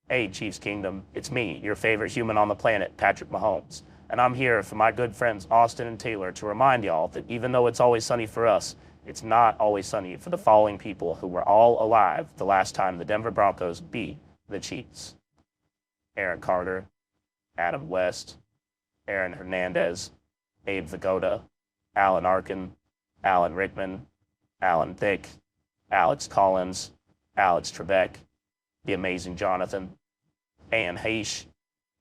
Hey, Chiefs Kingdom, it's me, your favorite human on the planet, Patrick Mahomes. And I'm here for my good friends Austin and Taylor to remind y'all that even though it's always sunny for us, it's not always sunny for the following people who were all alive the last time the Denver Broncos beat the Chiefs: Aaron Carter, Adam West, Aaron Hernandez, Abe Vigoda, Alan Arkin, Alan Rickman, Alan Thicke, Alex Collins, Alex Trebek, the amazing Jonathan, Ann Heche,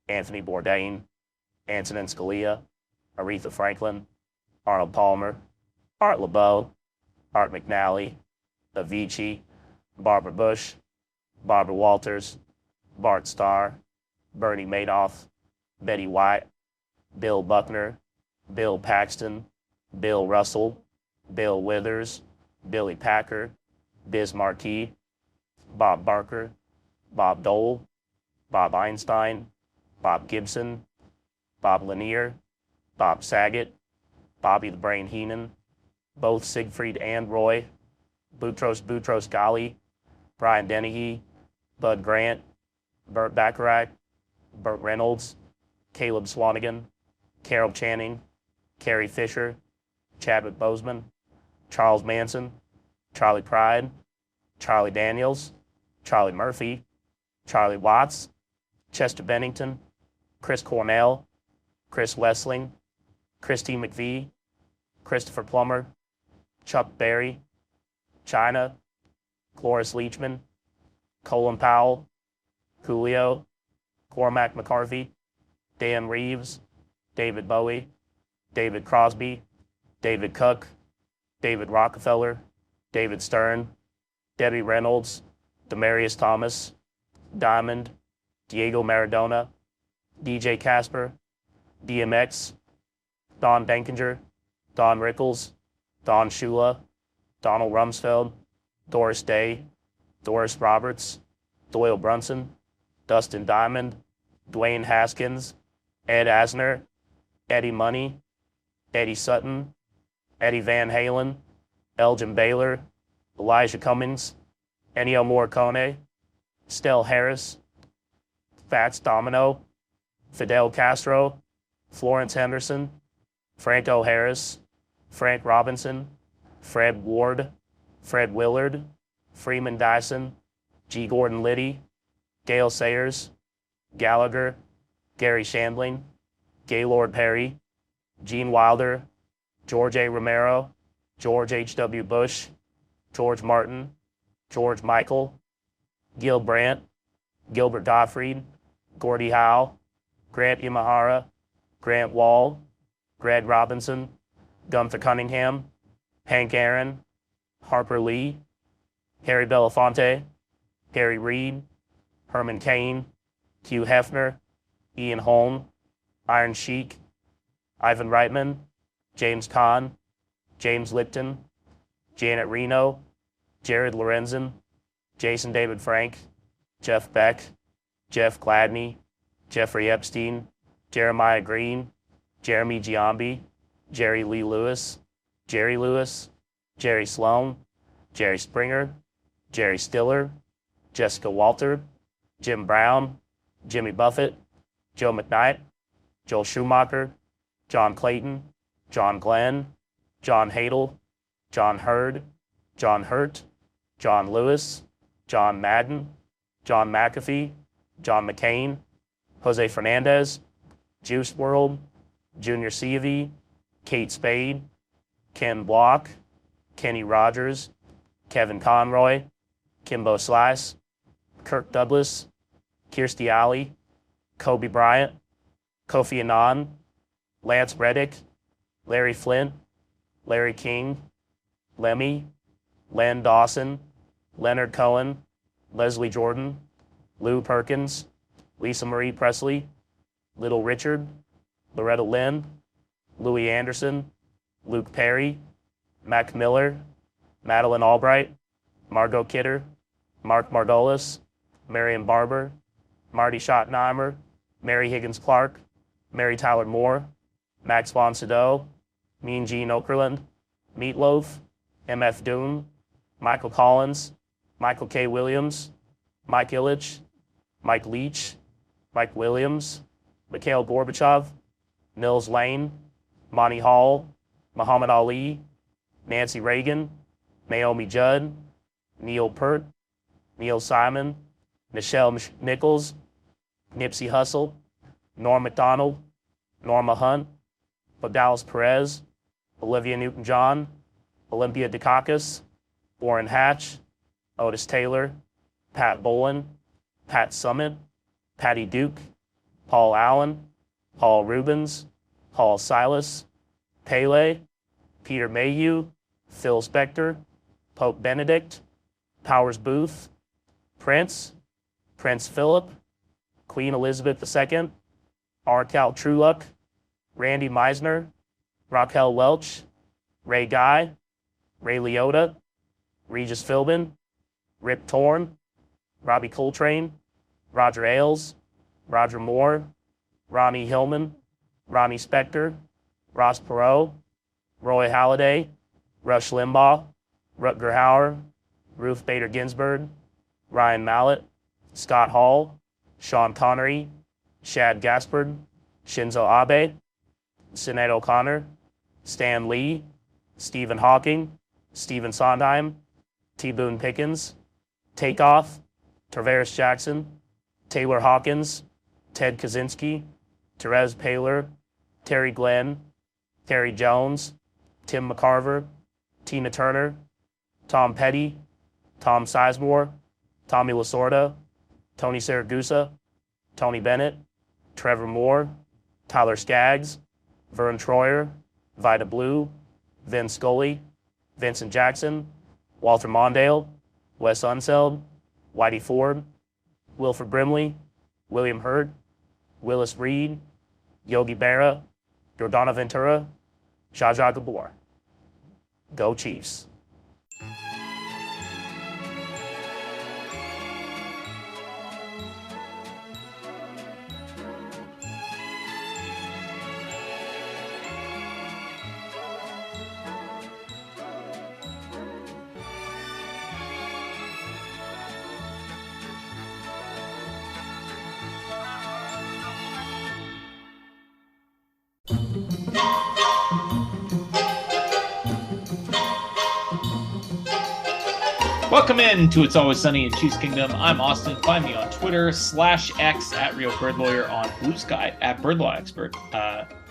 Anthony Bourdain, Antonin Scalia, Aretha Franklin, Arnold Palmer, Art LeBeau, Art McNally, Avicii, Barbara Bush, Barbara Walters, Bart Starr, Bernie Madoff, Betty White, Bill Buckner, Bill Paxton, Bill Russell, Bill Withers, Billy Packer, Biz Marquis, Bob Barker, Bob Dole, Bob Einstein, Bob Gibson, Bob Lanier, Bob Saget, Bobby the Brain Heenan, both Siegfried and Roy, Boutros Ghali, Brian Dennehy, Bud Grant, Burt Bacharach, Burt Reynolds, Caleb Swanigan, Carol Channing, Carrie Fisher, Chadwick Boseman, Charles Manson, Charlie Pride, Charlie Daniels, Charlie Murphy, Charlie Watts, Chester Bennington, Chris Cornell, Chris Wessling, Christy McVie, Christopher Plummer, Chuck Berry, China, Cloris Leachman, Colin Powell, Julio, Cormac McCarthy, Dan Reeves, David Bowie, David Crosby, David Cook, David Rockefeller, David Stern, Debbie Reynolds, Demarius Thomas, Diamond, Diego Maradona, DJ Casper, DMX, Don Denkinger, Don Rickles, Don Shula, Donald Rumsfeld, Doris Day, Doris Roberts, Doyle Brunson, Dustin Diamond, Dwayne Haskins, Ed Asner, Eddie Money, Eddie Sutton, Eddie Van Halen, Elgin Baylor, Elijah Cummings, Ennio Morricone, Stell Harris, Fats Domino, Fidel Castro, Florence Henderson, Franco Harris, Frank Robinson, Fred Ward, Fred Willard, Freeman Dyson, G. Gordon Liddy, Gale Sayers, Gallagher, Gary Shandling, Gaylord Perry, Gene Wilder, George A. Romero, George H.W. Bush, George Martin, George Michael, Gil Brandt, Gilbert Gottfried, Gordie Howe, Grant Imahara, Grant Wall, Greg Robinson, Gunther Cunningham, Hank Aaron, Harper Lee, Harry Belafonte, Harry Reid, Herman Cain, Hugh Hefner, Ian Holm, Iron Sheik, Ivan Reitman, James Caan, James Lipton, Janet Reno, Jared Lorenzen, Jason David Frank, Jeff Beck, Jeff Gladney, Jeffrey Epstein, Jeremiah Green, Jeremy Giambi, Jerry Lee Lewis, Jerry Lewis, Jerry Sloan, Jerry Springer, Jerry Stiller, Jessica Walter, Jim Brown, Jimmy Buffett, Joe McKnight, Joel Schumacher, John Clayton, John Glenn, John Hadel, John Hurd, John Hurt, John Lewis, John Madden, John McAfee, John McCain, Jose Fernandez, Juice World, Junior Seavey, Kate Spade, Ken Block, Kenny Rogers, Kevin Conroy, Kimbo Slice, Kirk Douglas, Kirstie Alley, Kobe Bryant, Kofi Annan, Lance Reddick, Larry Flint, Larry King, Lemmy, Len Dawson, Leonard Cohen, Leslie Jordan, Lou Perkins, Lisa Marie Presley, Little Richard, Loretta Lynn, Louis Anderson, Luke Perry, Mac Miller, Madeline Albright, Margot Kidder, Mark Margolis, Marion Barber, Marty Schottenheimer, Mary Higgins Clark, Mary Tyler Moore, Max von Sydow, Mean Gene Okerlund, Meatloaf, M.F. Doom, Michael Collins, Michael K. Williams, Mike Ilitch, Mike Leach, Mike Williams, Mikhail Gorbachev, Nils Lane, Monty Hall, Muhammad Ali, Nancy Reagan, Naomi Judd, Neil Peart, Neil Simon, Nichelle Nichols, Nipsey Hussle, Norm Macdonald, Norma Hunt, Dallas Perez, Olivia Newton-John, Olympia Dukakis, Warren Hatch, Otis Taylor, Pat Bolin, Pat Summit, Patty Duke, Paul Allen, Paul Rubens, Paul Silas, Pele, Peter Mayhew, Phil Spector, Pope Benedict, Powers Booth, Prince, Prince Philip, Queen Elizabeth II, R. Cal Trueluck, Randy Meisner, Raquel Welch, Ray Guy, Ray Liotta, Regis Philbin, Rip Torn, Robbie Coltrane, Roger Ailes, Roger Moore, Ronnie Hillman, Ronnie Spector, Ross Perot, Roy Halladay, Rush Limbaugh, Rutger Hauer, Ruth Bader Ginsburg, Ryan Mallett, Scott Hall, Sean Connery, Shad Gaspard, Shinzo Abe, Sinead O'Connor, Stan Lee, Stephen Hawking, Stephen Sondheim, T. Boone Pickens, Takeoff, Tavares Jackson, Taylor Hawkins, Ted Kaczynski, Therese Paylor, Terry Glenn, Terry Jones, Tim McCarver, Tina Turner, Tom Petty, Tom Sizemore, Tommy Lasorda, Tony Saragusa, Tony Bennett, Trevor Moore, Tyler Skaggs, Vern Troyer, Vida Blue, Vin Scully, Vincent Jackson, Walter Mondale, Wes Unseld, Whitey Ford, Wilford Brimley, William Hurt, Willis Reed, Yogi Berra, Jordana Ventura, Zsa Zsa Gabor. Go Chiefs. Welcome in to It's Always Sunny in Chiefs Kingdom. I'm Austin. Find me on Twitter /X at Real Bird Lawyer, on Blue Sky at Bird Law Expert.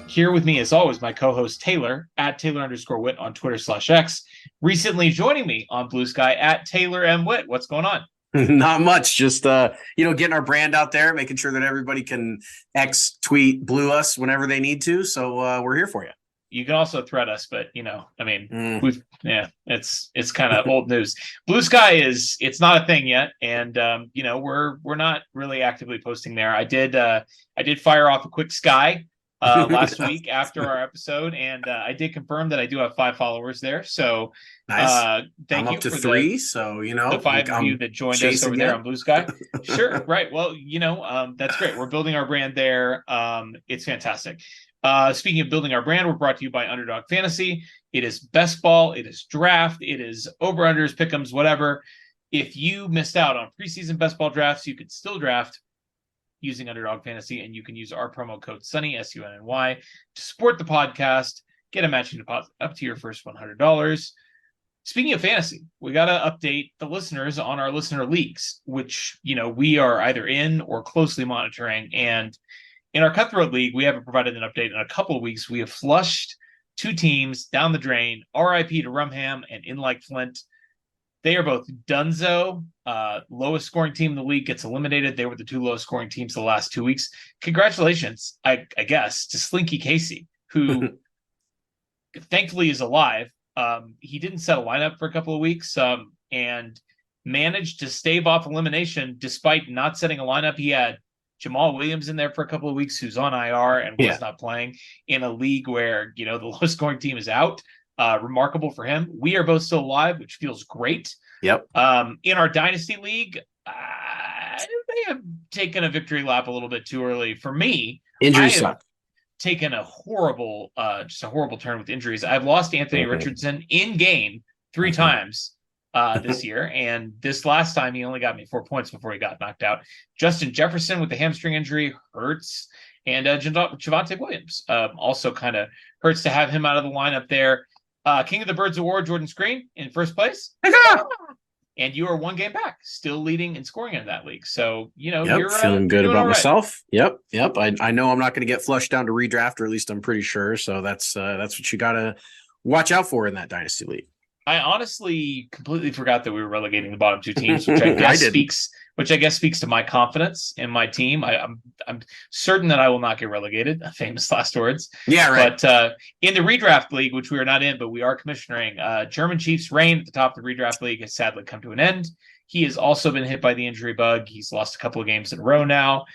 Here with me, as always, my co-host Taylor at Taylor_Witt on Twitter /X. Recently joining me on Blue Sky at Taylor M. Witt. What's going on? Not much. Just getting our brand out there, making sure that everybody can X tweet blue us whenever they need to. So we're here for you. You can also thread us, but it's kind of old news. Blue Sky it's not a thing yet, and we're not really actively posting there. I did fire off a quick Sky last week after our episode, and I did confirm that I do have 5 followers there. So nice. Thank I'm you up to for 3. So the 5 of you that joined us over there on Blue Sky. Sure, right. Well, that's great. We're building our brand there. It's fantastic. Speaking of building our brand, we're brought to you by Underdog Fantasy. It is best ball, it is draft, it is over-unders, pick'ems, whatever. If you missed out on preseason best ball drafts, you could still draft using Underdog Fantasy, and you can use our promo code SUNNY, SUNNY, to support the podcast, get a matching deposit up to your first $100. Speaking of fantasy, we got to update the listeners on our listener leagues, which, we are either in or closely monitoring. And in our Cutthroat League, we haven't provided an update in a couple of weeks. We have flushed 2 teams down the drain, RIP to Rumham and In Like Flint. They are both donezo. Lowest scoring team in the league gets eliminated. They were the 2 lowest scoring teams the last 2 weeks. Congratulations, I guess, to Slinky Casey, who thankfully is alive. He didn't set a lineup for a couple of weeks and managed to stave off elimination despite not setting a lineup. He had Jamal Williams in there for a couple of weeks, who's on IR and was not playing in a league where, the lowest scoring team is out. Remarkable for him. We are both still alive, which feels great. Yep. In our Dynasty League, they have taken a victory lap a little bit too early for me. Injuries suck. Taken a horrible turn with injuries. I've lost Anthony Richardson in game 3 times this year. And this last time, he only got me 4 points before he got knocked out. Justin Jefferson with the hamstring injury hurts. And Javonte Williams also kind of hurts to have him out of the lineup there. King of the Birds Award, Jordan Screen in first place. And you are 1 game back, still leading and scoring in that league. So, you're feeling good about myself. Yep. I know I'm not going to get flushed down to redraft, or at least I'm pretty sure. So that's what you got to watch out for in that dynasty league. I honestly completely forgot that we were relegating the bottom 2 teams, which I guess speaks to my confidence in my team. I'm certain that I will not get relegated. Famous last words. Yeah, right. But in the redraft league, which we are not in, but we are commissioning, German Chiefs' reign at the top of the redraft league has sadly come to an end. He has also been hit by the injury bug. He's lost a couple of games in a row now.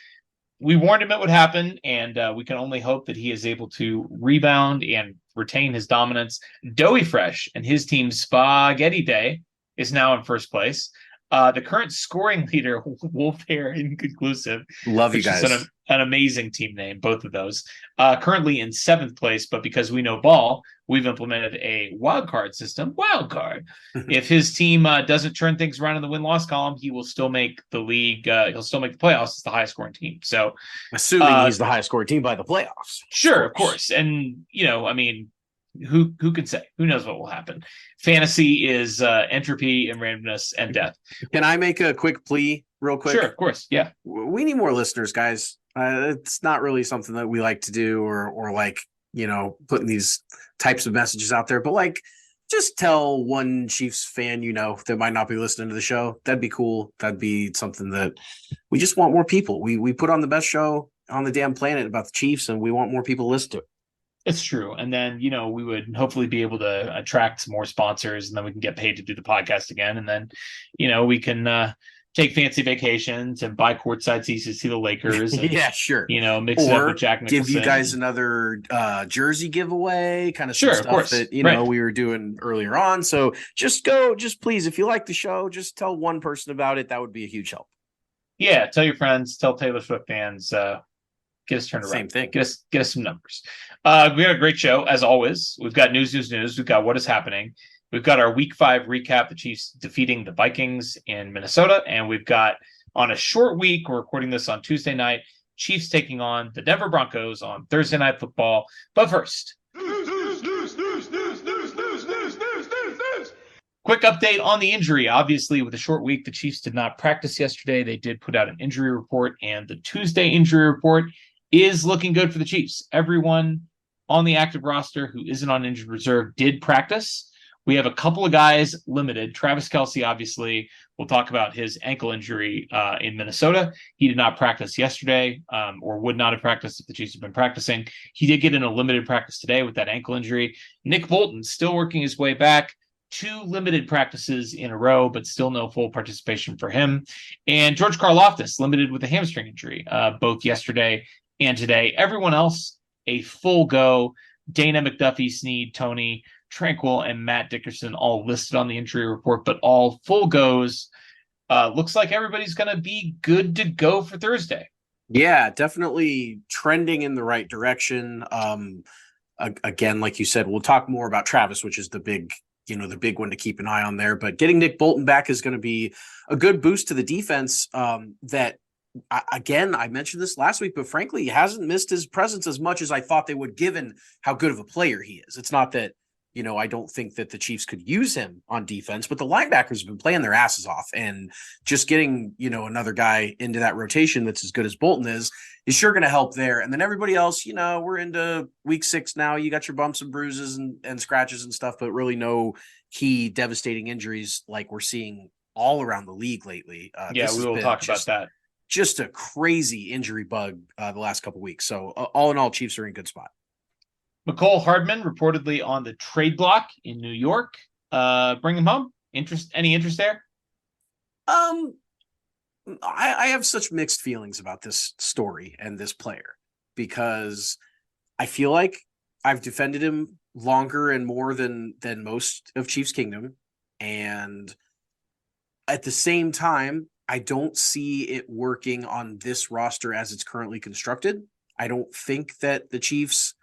We warned him it would happen, and we can only hope that he is able to rebound and retain his dominance. Doughy Fresh and his team Spaghetti Day is now in first place. The current scoring leader, Wolf Hair Inconclusive. Love you guys. An amazing team name, both of those. Currently in 7th place, but because we know ball, we've implemented a wild card system. Wild card. If his team doesn't turn things around in the win-loss column, he will still make the league. He'll still make the playoffs as the highest scoring team. So, assuming he's the highest scoring team by the playoffs. Sure, of course. And who can say? Who knows what will happen? Fantasy is entropy and randomness and death. Can I make a quick plea real quick? Sure, of course. Yeah. We need more listeners, guys. It's not really something that we like to do or putting these types of messages out there, but just tell one Chiefs fan that might not be listening to the show. That'd be cool. That'd be something that we just want more people. We put on the best show on the damn planet about the Chiefs, and we want more people to listen to it. It's true. And then, we would hopefully be able to attract some more sponsors, and then we can get paid to do the podcast again. And then, we can take fancy vacations and buy courtside seats to see the Lakers. And, yeah, sure. Mix it up with Jack Nicholson. Give you guys another jersey giveaway, kind of stuff that, we were doing earlier on. So just please, if you like the show, just tell one person about it. That would be a huge help. Yeah. Tell your friends, tell Taylor Swift fans, get us turned around. Same thing. Get us some numbers. We had a great show, as always. We've got news. We've got what is happening. We've got our Week 5 recap, the Chiefs defeating the Vikings in Minnesota. And we've got, on a short week, we're recording this on Tuesday night, Chiefs taking on the Denver Broncos on Thursday Night Football. But first, quick update on the injury. Obviously, with a short week, the Chiefs did not practice yesterday. They did put out an injury report, and the Tuesday injury report is looking good for the Chiefs. Everyone on the active roster who isn't on injured reserve did practice. We have a couple of guys limited. Travis Kelce, obviously, we'll talk about his ankle injury in Minnesota. He did not practice yesterday, or would not have practiced if the Chiefs had been practicing. He did get in a limited practice today with that ankle injury. Nick Bolton still working his way back. 2 limited practices in a row, but still no full participation for him. And George Karlaftis limited with a hamstring injury, both yesterday and today. Everyone else, a full go. Dana, McDuffie, Snead, Tony, Tranquil, and Matt Dickerson all listed on the injury report, but all full goes. Looks like everybody's going to be good to go for Thursday. Yeah, definitely trending in the right direction. Again, like you said, we'll talk more about Travis, which is the big one to keep an eye on there. But getting Nick Bolton back is going to be a good boost to the defense. I mentioned this last week, but frankly, he hasn't missed his presence as much as I thought they would, given how good of a player he is. It's not that, I don't think that the Chiefs could use him on defense, but the linebackers have been playing their asses off, and just getting, another guy into that rotation that's as good as Bolton is sure going to help there. And then everybody else, we're into week 6 now. You got your bumps and bruises and scratches and stuff, but really no key devastating injuries like we're seeing all around the league lately. We will talk about that. Just a crazy injury bug the last couple of weeks. So all in all, Chiefs are in good spot. McCole Hardman reportedly on the trade block in New York. Bring him home. Any interest there? I have such mixed feelings about this story and this player, because I feel like I've defended him longer and more than most of Chiefs Kingdom. And at the same time, I don't see it working on this roster as it's currently constructed. I don't think that the Chiefs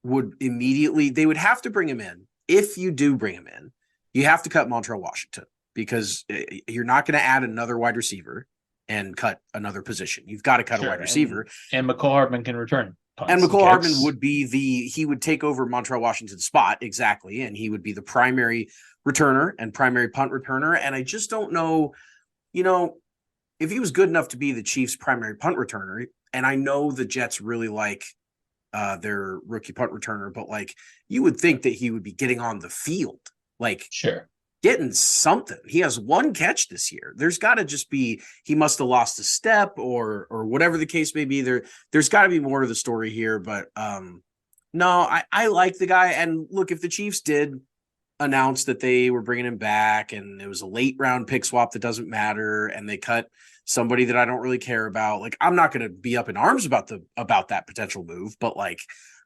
would immediately, they would have to bring him in. If you do bring him in, you have to cut Montrell Washington. because you're not going to add another wide receiver and cut another position. You've got to cut a wide receiver. And McCole Hardman can return punts and McCole Hardman would be he would take over Montreal Washington's spot, exactly, and he would be the primary returner and primary punt returner. And I just don't know, if he was good enough to be the Chiefs' primary punt returner, and I know the Jets really like their rookie punt returner, but like you would think that he would be getting on the field, like sure, getting something. He has one catch this year. There's got to just be, he must have lost a step or whatever the case may be. There's got to be more to the story here, but no, I like the guy. And look, if the Chiefs did announce that they were bringing him back and it was a late round pick swap that doesn't matter, and they cut somebody that I don't really care about, like I'm not going to be up in arms about that potential move, but like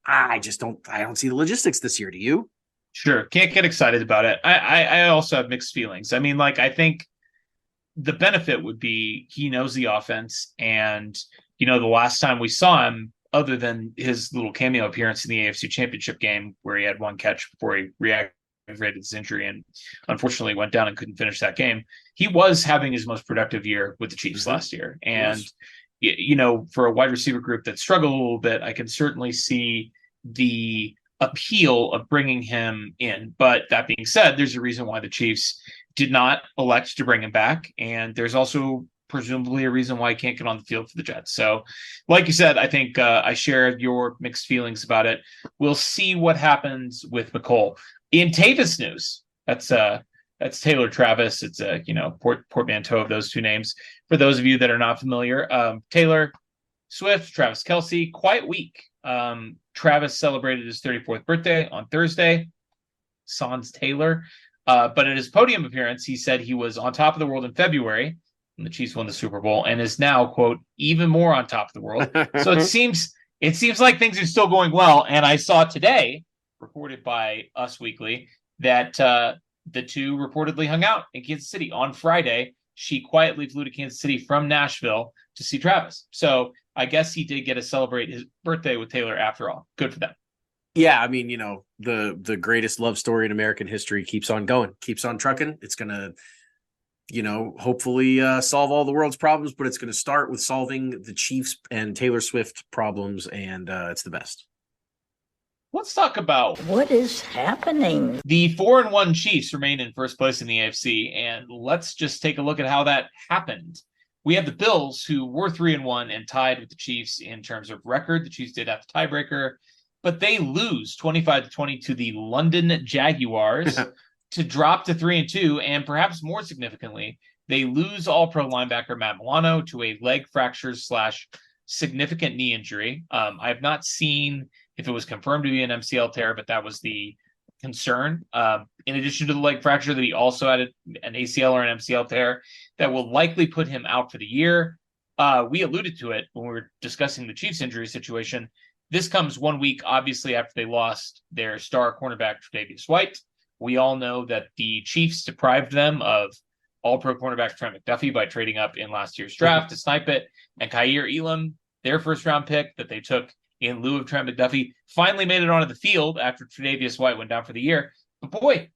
I don't see the logistics this year. Do you? Sure. Can't get excited about it. I also have mixed feelings. I mean, like, I think the benefit would be he knows the offense. And, the last time we saw him, other than his little cameo appearance in the AFC Championship game where he had one catch before he reactivated his injury and unfortunately went down and couldn't finish that game, he was having his most productive year with the Chiefs last year. And, for a wide receiver group that struggled a little bit, I can certainly see the appeal of bringing him in. But that being said, there's a reason why the Chiefs did not elect to bring him back, and there's also presumably a reason why he can't get on the field for the Jets. So like you said, I think I share your mixed feelings about it. We'll see what happens with McCole. In Tavis news, that's Taylor Travis. It's a portmanteau of those two names for those of you that are not familiar. Taylor Swift, Travis Kelce, quite weak. Travis celebrated his 34th birthday on Thursday, sans Taylor. But at his podium appearance, he said he was on top of the world in February when the Chiefs won the Super Bowl and is now, quote, even more on top of the world. So it seems like things are still going well. And I saw today, reported by Us Weekly, that the two reportedly hung out in Kansas City on Friday. She quietly flew to Kansas City from Nashville to see Travis. So I guess he did get to celebrate his birthday with Taylor after all. Good for them. Yeah, I mean, the greatest love story in American history keeps on going, keeps on trucking. It's going to, hopefully solve all the world's problems, but it's going to start with solving the Chiefs and Taylor Swift problems, and it's the best. Let's talk about what is happening. The 4-1 Chiefs remain in first place in the AFC, and let's just take a look at how that happened. We have the Bills, who were 3-1 and tied with the Chiefs in terms of record. The Chiefs did have the tiebreaker, but they lose 25-20 to the London Jaguars to drop to 3-2, and perhaps more significantly, they lose All-Pro linebacker Matt Milano to a leg fracture / significant knee injury. I have not seen if it was confirmed to be an MCL tear, but that was the concern. In addition to the leg fracture, that he also had an ACL or an MCL tear that will likely put him out for the year. We alluded to it when we were discussing the Chiefs injury situation. This comes 1 week, obviously, after they lost their star cornerback, Tre'Davious White. We all know that the Chiefs deprived them of All-Pro cornerback Trent McDuffie by trading up in last year's draft to snipe it. And Kaiir Elam, their first-round pick that they took in lieu of Trent McDuffie, finally made it onto the field after Tre'Davious White went down for the year. But boy,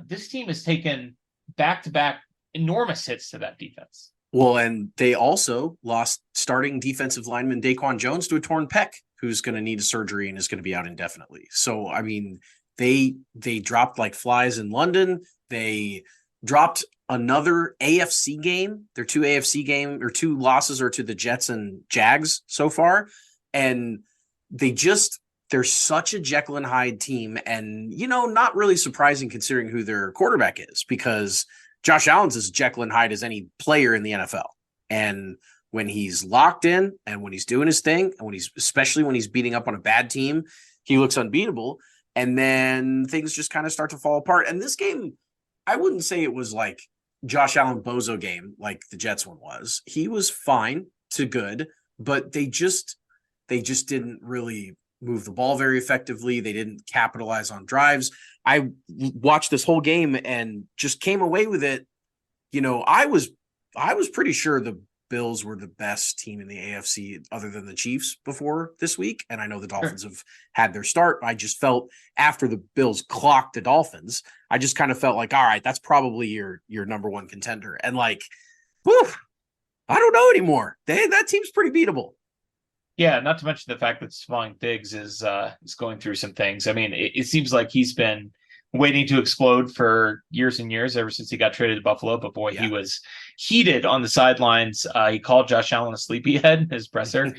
this team has taken back-to-back enormous hits to that defense. Well, and they also lost starting defensive lineman Daquan Jones to a torn pec, who's going to need a surgery and is going to be out indefinitely. So, I mean, they dropped like flies in London. They dropped another AFC game. Their two losses are to the Jets and Jags so far. And they're such a Jekyll and Hyde team, and, not really surprising considering who their quarterback is, because Josh Allen's as Jekyll and Hyde as any player in the NFL. And when he's locked in and when he's doing his thing, and especially when he's beating up on a bad team, he looks unbeatable. And then things just kind of start to fall apart. And this game, I wouldn't say it was like Josh Allen bozo game like the Jets one was. He was fine to good, but they just didn't really move the ball very effectively. They didn't capitalize on drives. I watched this whole game and just came away with it. I was pretty sure the Bills were the best team in the AFC other than the Chiefs before this week. And I know the Dolphins have had their start. I just felt after the Bills clocked the Dolphins, I just kind of felt like, all right, that's probably your number one contender. And like, whew, I don't know anymore. That team's pretty beatable. Yeah, not to mention the fact that Stephon Diggs is going through some things. I mean, it seems like he's been waiting to explode for years and years, ever since he got traded to Buffalo. But boy, he was heated on the sidelines. He called Josh Allen a sleepyhead in his presser,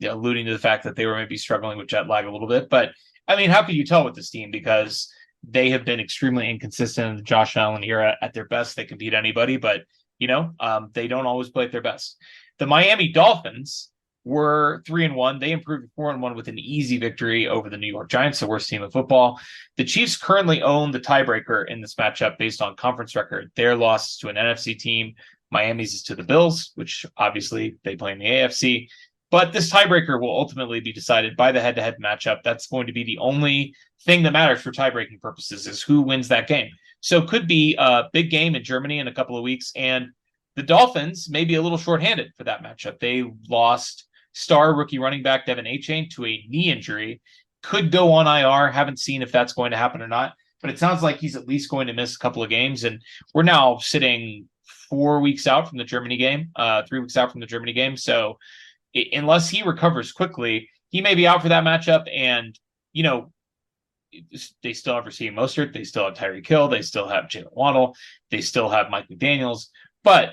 alluding to the fact that they were maybe struggling with jet lag a little bit. But I mean, how could you tell with this team? Because they have been extremely inconsistent in the Josh Allen era. At their best, they can beat anybody, but they don't always play at their best. The Miami Dolphins were 3-1. They improved to 4-1 with an easy victory over the New York Giants, the worst team in football. The Chiefs currently own the tiebreaker in this matchup based on conference record. Their loss is to an NFC team. Miami's is to the Bills, which obviously they play in the AFC. But this tiebreaker will ultimately be decided by the head-to-head matchup. That's going to be the only thing that matters for tie-breaking purposes, is who wins that game. So it could be a big game in Germany in a couple of weeks, and the Dolphins may be a little shorthanded for that matchup. They lost star rookie running back Devin Achane to a knee injury, could go on IR. Haven't seen if that's going to happen or not, but it sounds like he's at least going to miss a couple of games. And we're now sitting 4 weeks out from the Germany game, 3 weeks out from the Germany game. So unless he recovers quickly, he may be out for that matchup. And, they still have Raheem Mostert. They still have Tyreek Hill. They still have Jalen Waddle. They still have Mike McDaniels. But,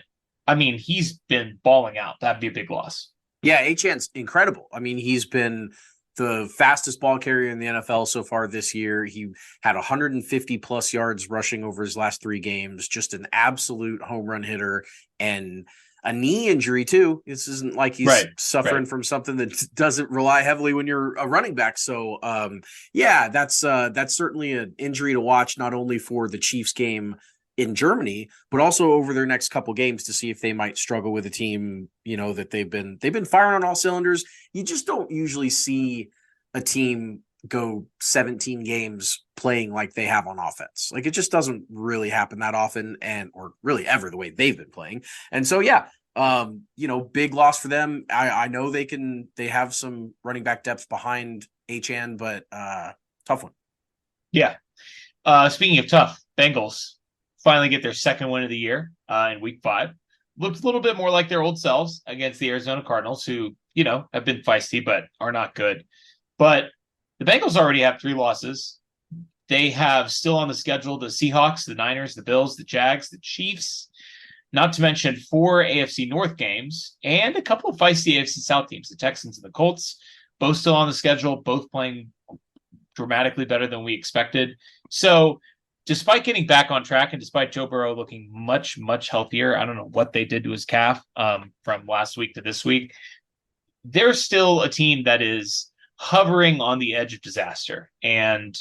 I mean, he's been balling out. That'd be a big loss. Yeah, Achane's incredible. I mean, he's been the fastest ball carrier in the NFL so far this year. He had 150 plus yards rushing over his last 3 games, just an absolute home run hitter, and a knee injury too. This isn't like he's suffering from something that doesn't rely heavily when you're a running back. So that's certainly an injury to watch, not only for the Chiefs game in Germany, but also over their next couple games to see if they might struggle with a team, that they've been firing on all cylinders. You just don't usually see a team go 17 games playing like they have on offense. Like, it just doesn't really happen that often, or really ever, the way they've been playing. And so, big loss for them. I know they have some running back depth behind Achane, but tough one. Yeah. Speaking of tough, Bengals finally get their second win of the year in week 5. Looked a little bit more like their old selves against the Arizona Cardinals, who, have been feisty, but are not good. But the Bengals already have 3 losses. They have still on the schedule the Seahawks, the Niners, the Bills, the Jags, the Chiefs, not to mention 4 AFC North games and a couple of feisty AFC South teams, the Texans and the Colts, both still on the schedule, both playing dramatically better than we expected. So despite getting back on track and despite Joe Burrow looking much, much healthier, I don't know what they did to his calf from last week to this week, they're still a team that is hovering on the edge of disaster. And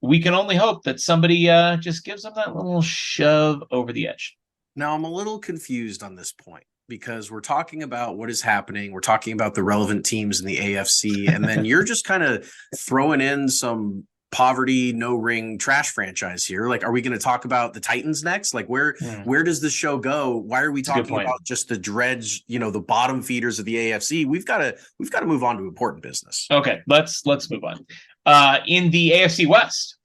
we can only hope that somebody just gives them that little shove over the edge. Now, I'm a little confused on this point, because we're talking about what is happening. We're talking about the relevant teams in the AFC, and then you're just kind of throwing in some poverty, no ring trash franchise here. Like, are we going to talk about the Titans next? Like, where does this show go? Why are we talking about just the dregs, the bottom feeders of the AFC? We've got to move on to important business. Okay, let's move on. In the AFC West,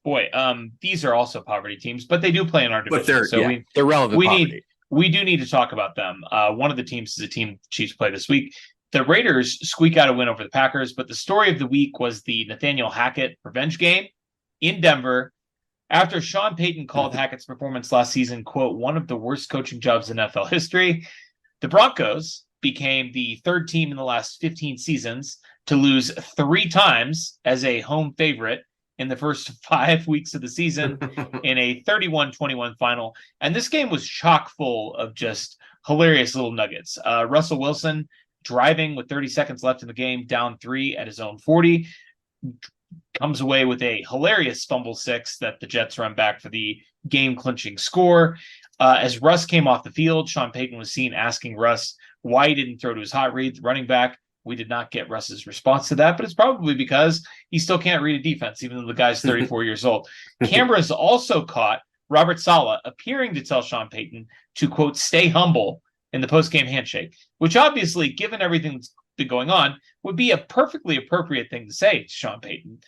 these are also poverty teams, but they do play in our division. But they're relevant. We do need to talk about them. One of the teams is a team the Chiefs play this week. The Raiders squeak out a win over the Packers, but the story of the week was the Nathaniel Hackett revenge game in Denver after Sean Payton called Hackett's performance last season, quote, one of the worst coaching jobs in NFL history. The Broncos became the 3rd team in the last 15 seasons to lose 3 times as a home favorite in the first 5 weeks of the season in a 31-21 final. And this game was chock full of just hilarious little nuggets. Russell Wilson driving with 30 seconds left in the game, down 3 at his own 40, comes away with a hilarious fumble 6 that the Jets run back for the game-clinching score. As Russ came off the field, Sean Payton was seen asking Russ why he didn't throw to his hot read, the running back. We did not get Russ's response to that, but it's probably because he still can't read a defense, even though the guy's 34 years old. Cameras also caught Robert Saleh appearing to tell Sean Payton to, quote, stay humble in the post-game handshake, which obviously, given everything that's been going on, would be a perfectly appropriate thing to say to Sean Payton.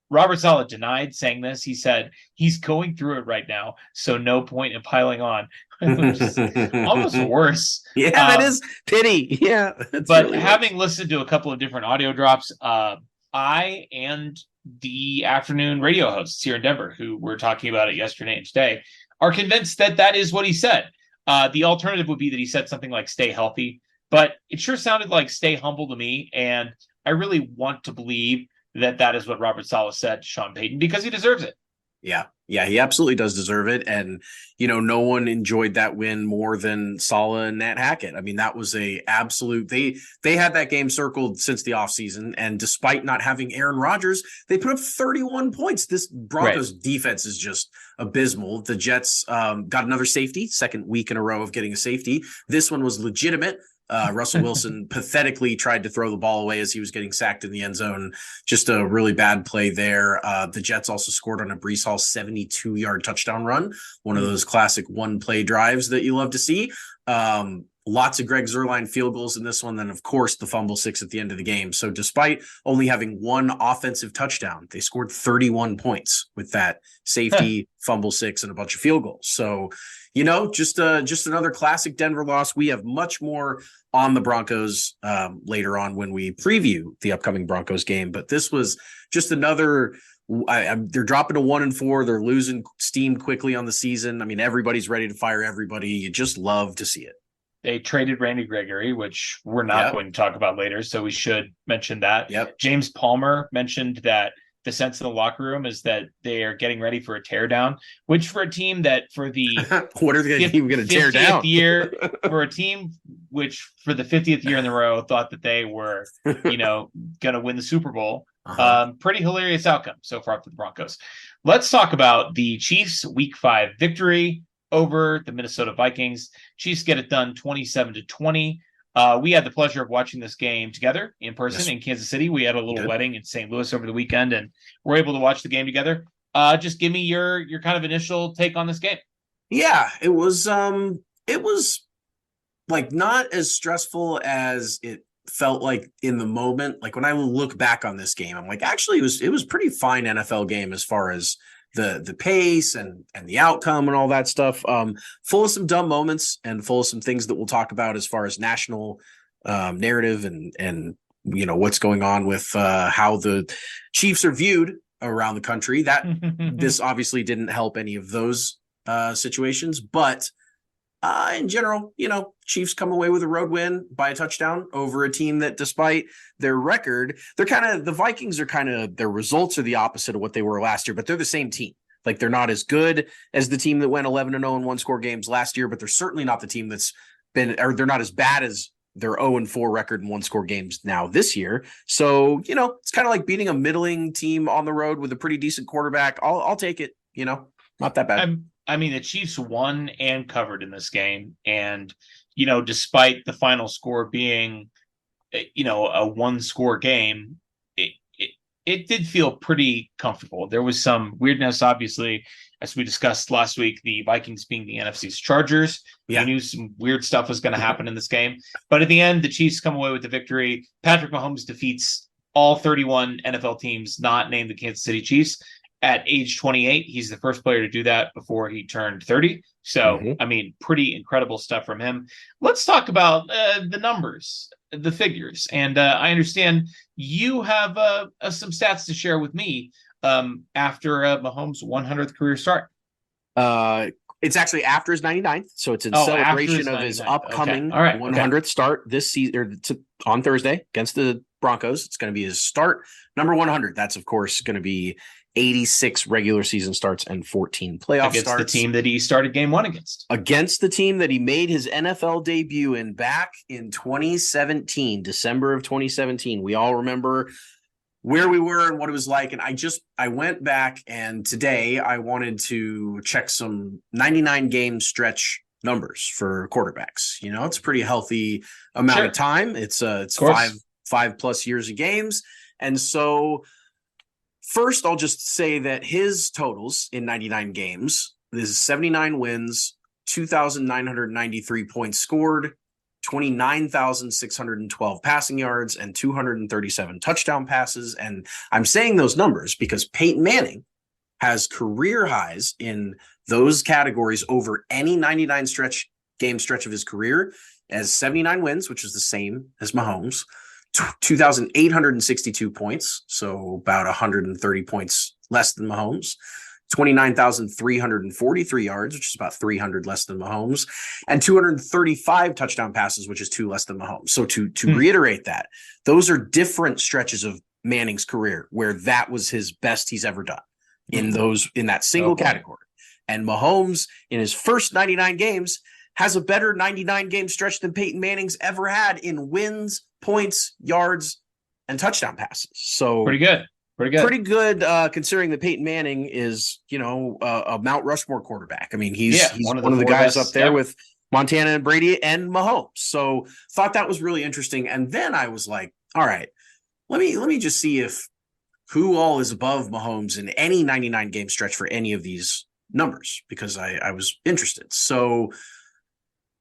Robert Saleh denied saying this. He said he's going through it right now, so no point in piling on. Which is almost worse. Yeah, that is pity. Yeah. But really having listened to a couple of different audio drops, I and the afternoon radio hosts here in Denver, who were talking about it yesterday and today, are convinced that that is what he said. The alternative would be that he said something like stay healthy, but it sure sounded like stay humble to me. And I really want to believe that that is what Robert Saleh said to Sean Payton because he deserves it. Yeah. Yeah, he absolutely does deserve it. And, no one enjoyed that win more than Saleh and Nat Hackett. I mean, that was a absolute, they had that game circled since the offseason. And despite not having Aaron Rodgers, they put up 31 points. This Broncos defense is just abysmal. The Jets got another safety, second week in a row of getting a safety. This one was legitimate. Russell Wilson pathetically tried to throw the ball away as he was getting sacked in the end zone. Just a really bad play there. The Jets also scored on a Breece Hall 72-yard touchdown run, one of those classic one-play drives that you love to see. Lots of Greg Zuerlein field goals in this one. Then, of course, the fumble 6 at the end of the game. So despite only having one offensive touchdown, they scored 31 points with that safety, fumble 6, and a bunch of field goals. So, just another classic Denver loss. We have much more on the Broncos later on when we preview the upcoming Broncos game. But this was just another they're dropping to 1-4. They're losing steam quickly on the season. I mean, everybody's ready to fire everybody. You just love to see it. They traded Randy Gregory, which we're not going to talk about later, so we should mention that. Yep. James Palmer mentioned that the sense in the locker room is that they are getting ready for a teardown, which for a team that for the what are they going to tear down? Year, for a team which for the 50th year in a row thought that they were, going to win the Super Bowl. Pretty hilarious outcome so far for the Broncos. Let's talk about the Chiefs' Week 5 victory over the Minnesota Vikings. Chiefs get it done 27-20. We had the pleasure of watching this game together in person in Kansas City. We had a little wedding in St. Louis over the weekend, and we're able to watch the game together. Just give me your kind of initial take on this game. Yeah, it was like not as stressful as it felt like in the moment. Like when I look back on this game, I'm like, actually, it was pretty fine NFL game as far as the pace and the outcome and all that stuff. Full of some dumb moments and full of some things that we'll talk about as far as national narrative and what's going on with how the Chiefs are viewed around the country. That this obviously didn't help any of those situations, but in general, Chiefs come away with a road win by a touchdown over a team that, despite their record, the Vikings are their results are the opposite of what they were last year, but they're the same team. Like they're not as good as the team that went 11-0 in 1-score games last year, but they're certainly not the team they're not as bad as their 0-4 record in 1-score games now this year. So, it's kind of like beating a middling team on the road with a pretty decent quarterback. I'll take it, not that bad. I mean, the Chiefs won and covered in this game. And, despite the final score being, a 1-score game, it did feel pretty comfortable. There was some weirdness, obviously, as we discussed last week, the Vikings being the NFC's Chargers. Yeah. We knew some weird stuff was going to happen in this game. But at the end, the Chiefs come away with the victory. Patrick Mahomes defeats all 31 NFL teams not named the Kansas City Chiefs. At age 28, he's the first player to do that before he turned 30. So, I mean, pretty incredible stuff from him. Let's talk about the numbers, the figures. And I understand you have some stats to share with me after Mahomes' 100th career start. It's actually after his 99th. So it's in celebration of his upcoming 100th start this season, or on Thursday against the Broncos. It's going to be his start number 100. That's, of course, going to be 86 regular season starts and 14 playoff against starts. The team that he started game 1 against. Against the team that he made his NFL debut in back in 2017, December of 2017. We all remember where we were and what it was like. And I went back, and today I wanted to check some 99 game stretch numbers for quarterbacks. It's a pretty healthy amount of time. It's 5+ years of games. And so first, I'll just say that his totals in 99 games, this is 79 wins, 2,993 points scored, 29,612 passing yards, and 237 touchdown passes. And I'm saying those numbers because Peyton Manning has career highs in those categories over any 99 game stretch of his career as 79 wins, which is the same as Mahomes, 2,862 points, so about 130 points less than Mahomes, 29,343 yards, which is about 300 less than Mahomes, and 235 touchdown passes, which is 2 less than Mahomes. So to reiterate that, those are different stretches of Manning's career where that was his best he's ever done in that single category. And Mahomes in his first 99 games has a better 99 game stretch than Peyton Manning's ever had in wins, points, yards, and touchdown passes. So pretty good. Considering that Peyton Manning is, a Mount Rushmore quarterback. I mean, he's one of the guys best, up there with Montana and Brady and Mahomes. So thought that was really interesting. And then I was like, all right, let me just see who all is above Mahomes in any 99 game stretch for any of these numbers, because I was interested. So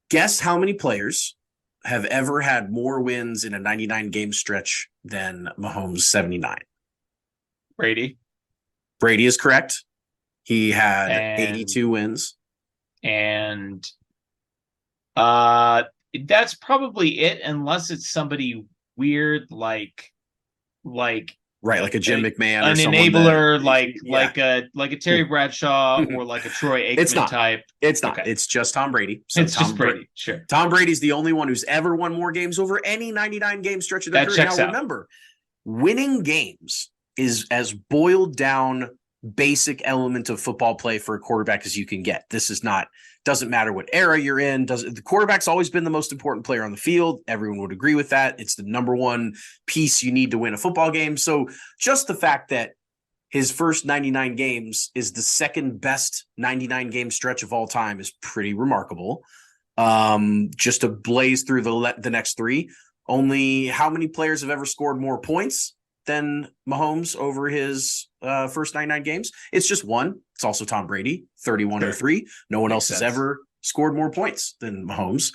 guess how many players have ever had more wins in a 99 game stretch than Mahomes 79? Brady is correct. He had 82 wins. And that's probably it, unless it's somebody weird like right, like a Jim McMahon, an or enabler, like a Terry Bradshaw or like a Troy Aikman type. It's not. Okay. It's just Tom Brady. So it's just Brady. Sure. Tom Brady's the only one who's ever won more games over any 99 game stretch of their career. Now remember, winning games is as boiled down basic element of football play for a quarterback as you can get. This is not, doesn't matter what era you're in. The quarterback's always been the most important player on the field. Everyone would agree with that. It's the number one piece you need to win a football game. So just the fact that his first 99 games is the second best 99 game stretch of all time is pretty remarkable. Just to blaze through the next three, only how many players have ever scored more points than Mahomes over his first 99 games? It's just one. It's also Tom Brady, 31-3. No one else has ever scored more points than Mahomes.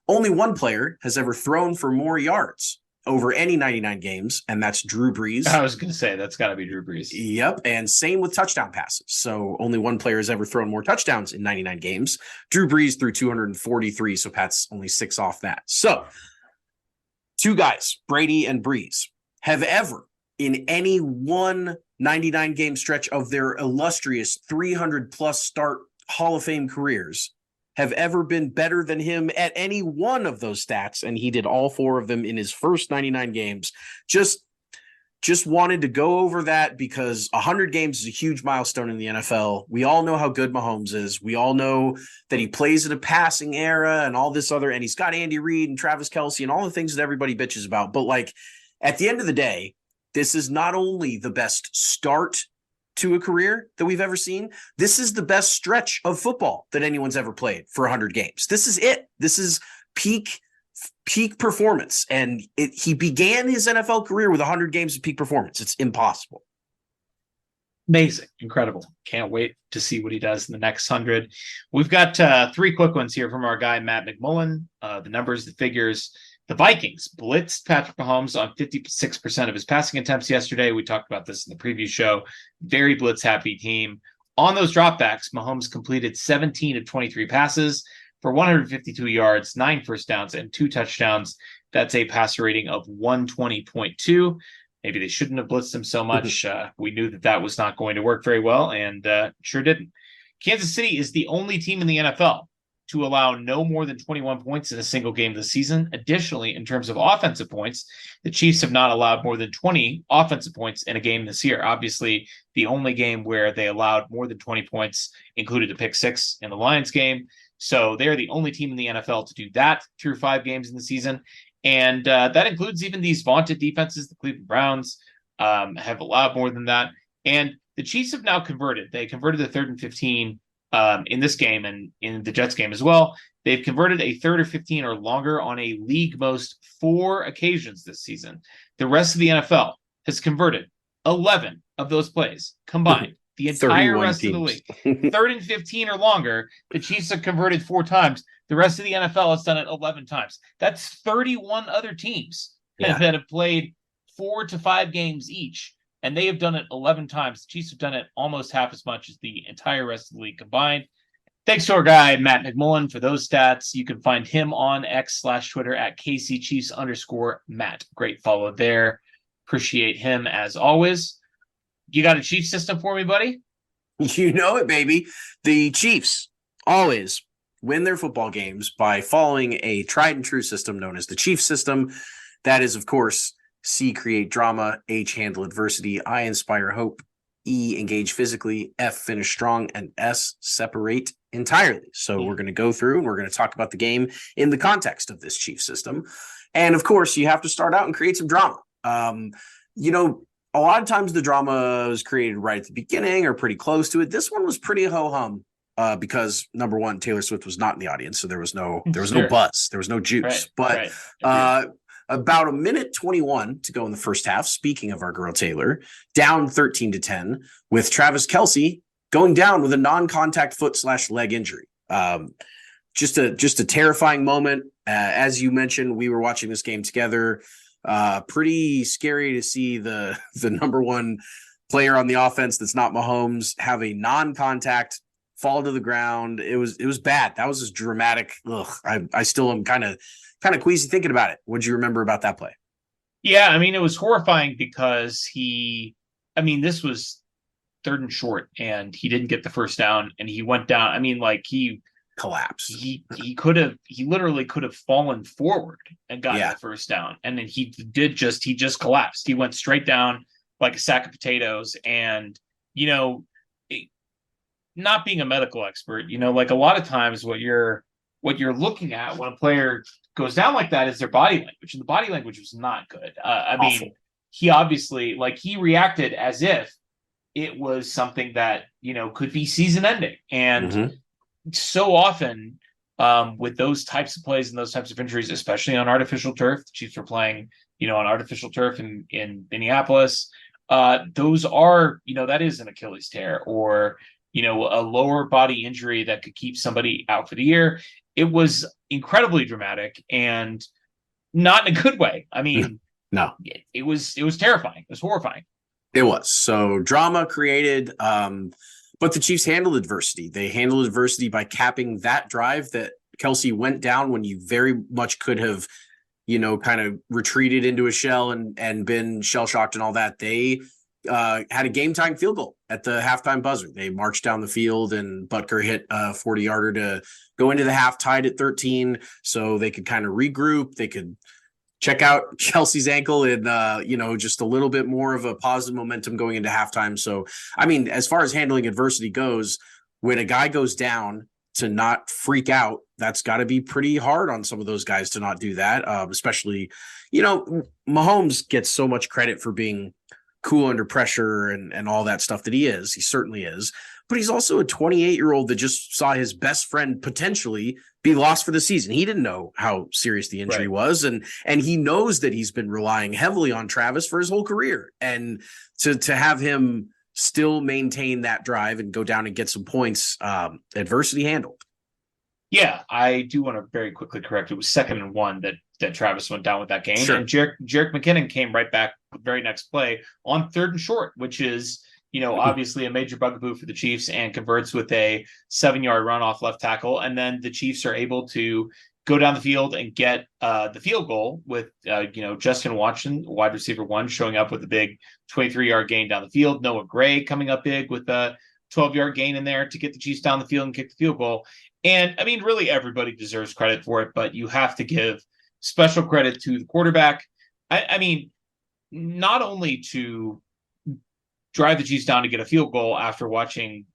Only one player has ever thrown for more yards over any 99 games, and that's Drew Brees. I was going to say, that's got to be Drew Brees. Yep, and same with touchdown passes. So only one player has ever thrown more touchdowns in 99 games. Drew Brees threw 243, so Pat's only 6 off that. So two guys, Brady and Brees, have ever, in any one 99 game stretch of their illustrious 300 plus start Hall of Fame careers, have ever been better than him at any one of those stats. And he did all 4 of them in his first 99 games. Just wanted to go over that because 100 games is a huge milestone in the NFL. We all know how good Mahomes is. We all know that he plays in a passing era and all this other, and he's got Andy Reid and Travis Kelce and all the things that everybody bitches about. But at the end of the day, this is not only the best start to a career that we've ever seen. This is the best stretch of football that anyone's ever played for 100 games. This is it. This is peak performance. And he began his NFL career with 100 games of peak performance. It's impossible. Amazing. Incredible. Can't wait to see what he does in the next 100. We've got 3 quick ones here from our guy, Matt McMullen. The numbers, the figures. The Vikings blitzed Patrick Mahomes on 56% of his passing attempts yesterday. We talked about this in the previous show. Very blitz-happy team. On those dropbacks, Mahomes completed 17 of 23 passes for 152 yards, 9 first downs, and 2 touchdowns. That's a passer rating of 120.2. Maybe they shouldn't have blitzed him so much. We knew that was not going to work very well, and sure didn't. Kansas City is the only team in the NFL to allow no more than 21 points in a single game this season. Additionally, in terms of offensive points, the Chiefs have not allowed more than 20 offensive points in a game this year. Obviously, the only game where they allowed more than 20 points included a pick 6 in the Lions game. So they're the only team in the NFL to do that through 5 games in the season. And that includes even these vaunted defenses. The Cleveland Browns have allowed more than that. And the Chiefs have now converted. They converted the 3rd and 15 in this game and in the Jets game as well. They've converted a 3rd or 15 or longer on a league most 4 occasions this season. The rest of the NFL has converted 11 of those plays combined The entire rest teams. of the league. 3rd and 15 or longer, the Chiefs have converted 4 times. The rest of the NFL has done it 11 times. That's 31 other teams that have played 4 to 5 games each, and they have done it 11 times. The Chiefs have done it almost half as much as the entire rest of the league combined. Thanks to our guy, Matt McMullen, for those stats. You can find him on X/Twitter at KCChiefs_Matt. Great follow there. Appreciate him as always. You got a Chiefs system for me, buddy? You know it, baby. The Chiefs always win their football games by following a tried and true system known as the Chiefs system. That is, of course, C, create drama, H, handle adversity, I, inspire hope, E, engage physically, F, finish strong, and S, separate entirely. So we're going to go through and we're going to talk about the game in the context of this Chiefs system. And of course, you have to start out and create some drama. A lot of times the drama is created right at the beginning or pretty close to it. This one was pretty ho-hum because, number one, Taylor Swift was not in the audience, so there was no buzz, there was no juice. About a minute 21 to go in the first half, speaking of our girl Taylor, down 13-10, with Travis Kelce going down with a non-contact foot/leg injury. Just a terrifying moment. As you mentioned, we were watching this game together. Pretty scary to see the number one player on the offense that's not Mahomes have a non-contact fall to the ground. It was bad. That was just dramatic. I still am kind of queasy thinking about it. What'd you remember about that play? Yeah, I mean, it was horrifying because this was 3rd and short and he didn't get the first down and he went down. I mean, like he collapsed. He literally could have fallen forward and gotten the first down. And then he just collapsed. He went straight down like a sack of potatoes. And, not being a medical expert, like a lot of times what you're looking at when a player goes down like that is their body language. And the body language was not good. He obviously he reacted as if it was something that, could be season ending. And so often with those types of plays and those types of injuries, especially on artificial turf, the Chiefs were playing, on artificial turf in Minneapolis. Those are, that is an Achilles tear or, a lower body injury that could keep somebody out for the year. It was incredibly dramatic and not in a good way. I mean, no, it was terrifying. It was horrifying. It was. So drama created, but the Chiefs handled adversity. They handled adversity by capping that drive that Kelce went down when you very much could have, kind of retreated into a shell and been shell-shocked and all that. They had a game-time field goal at the halftime buzzer. They marched down the field and Butker hit a 40-yarder to go into the half, tied at 13, so they could kind of regroup. They could check out Kelce's ankle and, just a little bit more of a positive momentum going into halftime. So, I mean, as far as handling adversity goes, when a guy goes down, to not freak out, that's got to be pretty hard on some of those guys to not do that. Especially, Mahomes gets so much credit for being cool under pressure and all that stuff that he is. He certainly is. But he's also a 28-year-old that just saw his best friend potentially be lost for the season. He didn't know how serious the injury was. And he knows that he's been relying heavily on Travis for his whole career. And to have him still maintain that drive and go down and get some points, adversity handled. Yeah, I do want to very quickly correct. It was 2nd and 1 that Travis went down with that game. Sure. And Jerick McKinnon came right back the very next play on 3rd and short, which is, obviously a major bugaboo for the Chiefs, and converts with a 7-yard run off left tackle. And then the Chiefs are able to go down the field and get the field goal with, Justin Watson, wide receiver 1, showing up with a big 23-yard gain down the field. Noah Gray coming up big with a 12-yard gain in there to get the Chiefs down the field and kick the field goal. And, I mean, really everybody deserves credit for it, but you have to give special credit to the quarterback. I mean, not only to drive the Chiefs down to get a field goal after watching,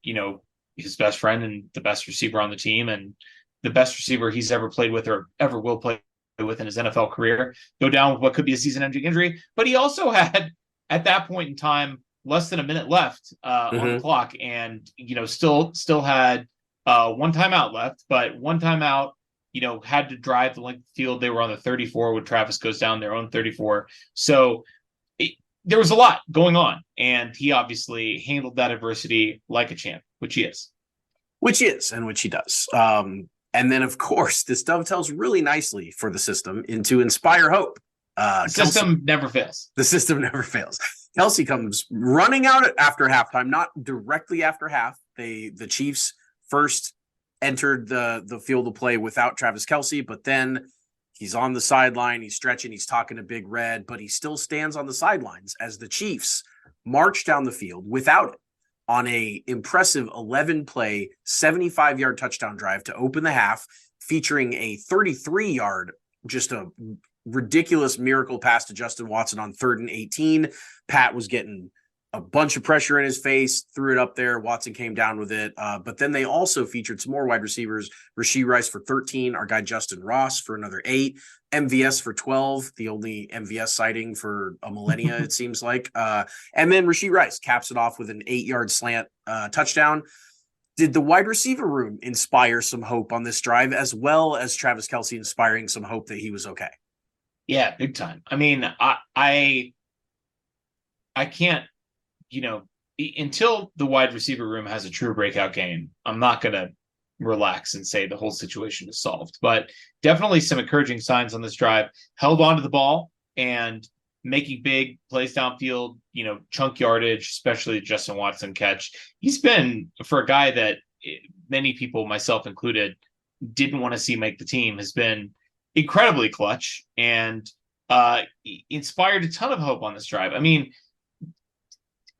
his best friend and the best receiver on the team and the best receiver he's ever played with or ever will play with in his NFL career go down with what could be a season-ending injury. But he also had, at that point in time, less than a minute left on the clock, and still had one timeout left, but one timeout, had to drive the length of the field. They were on the 34 when Travis goes down their own 34. So there was a lot going on, and he obviously handled that adversity like a champ, which he is. Which he does. And then, of course, this dovetails really nicely for the system into inspire hope. The system never fails. The system never fails. Kelsey comes running out after halftime, not directly after half. The Chiefs first entered the field of play without Travis Kelce, but then he's on the sideline, he's stretching, he's talking to Big Red, but he still stands on the sidelines as the Chiefs march down the field without it on a impressive 11-play, 75-yard touchdown drive to open the half, featuring a 33-yard, just a ridiculous miracle pass to Justin Watson on 3rd and 18. Pat was getting a bunch of pressure in his face, threw it up there. Watson came down with it. But then they also featured some more wide receivers. Rashee Rice for 13, our guy Justin Ross for another 8, MVS for 12, the only MVS sighting for a millennia, it seems like. And then Rashee Rice caps it off with an 8-yard slant touchdown. Did the wide receiver room inspire some hope on this drive, as well as Travis Kelce inspiring some hope that he was okay? Yeah, big time. I mean, I can't, until the wide receiver room has a true breakout game, I'm not going to relax and say the whole situation is solved. But definitely some encouraging signs on this drive. Held onto the ball and making big plays downfield, chunk yardage, especially Justin Watson catch. He's been, for a guy that many people, myself included, didn't want to see make the team, has been incredibly clutch and inspired a ton of hope on this drive. I mean,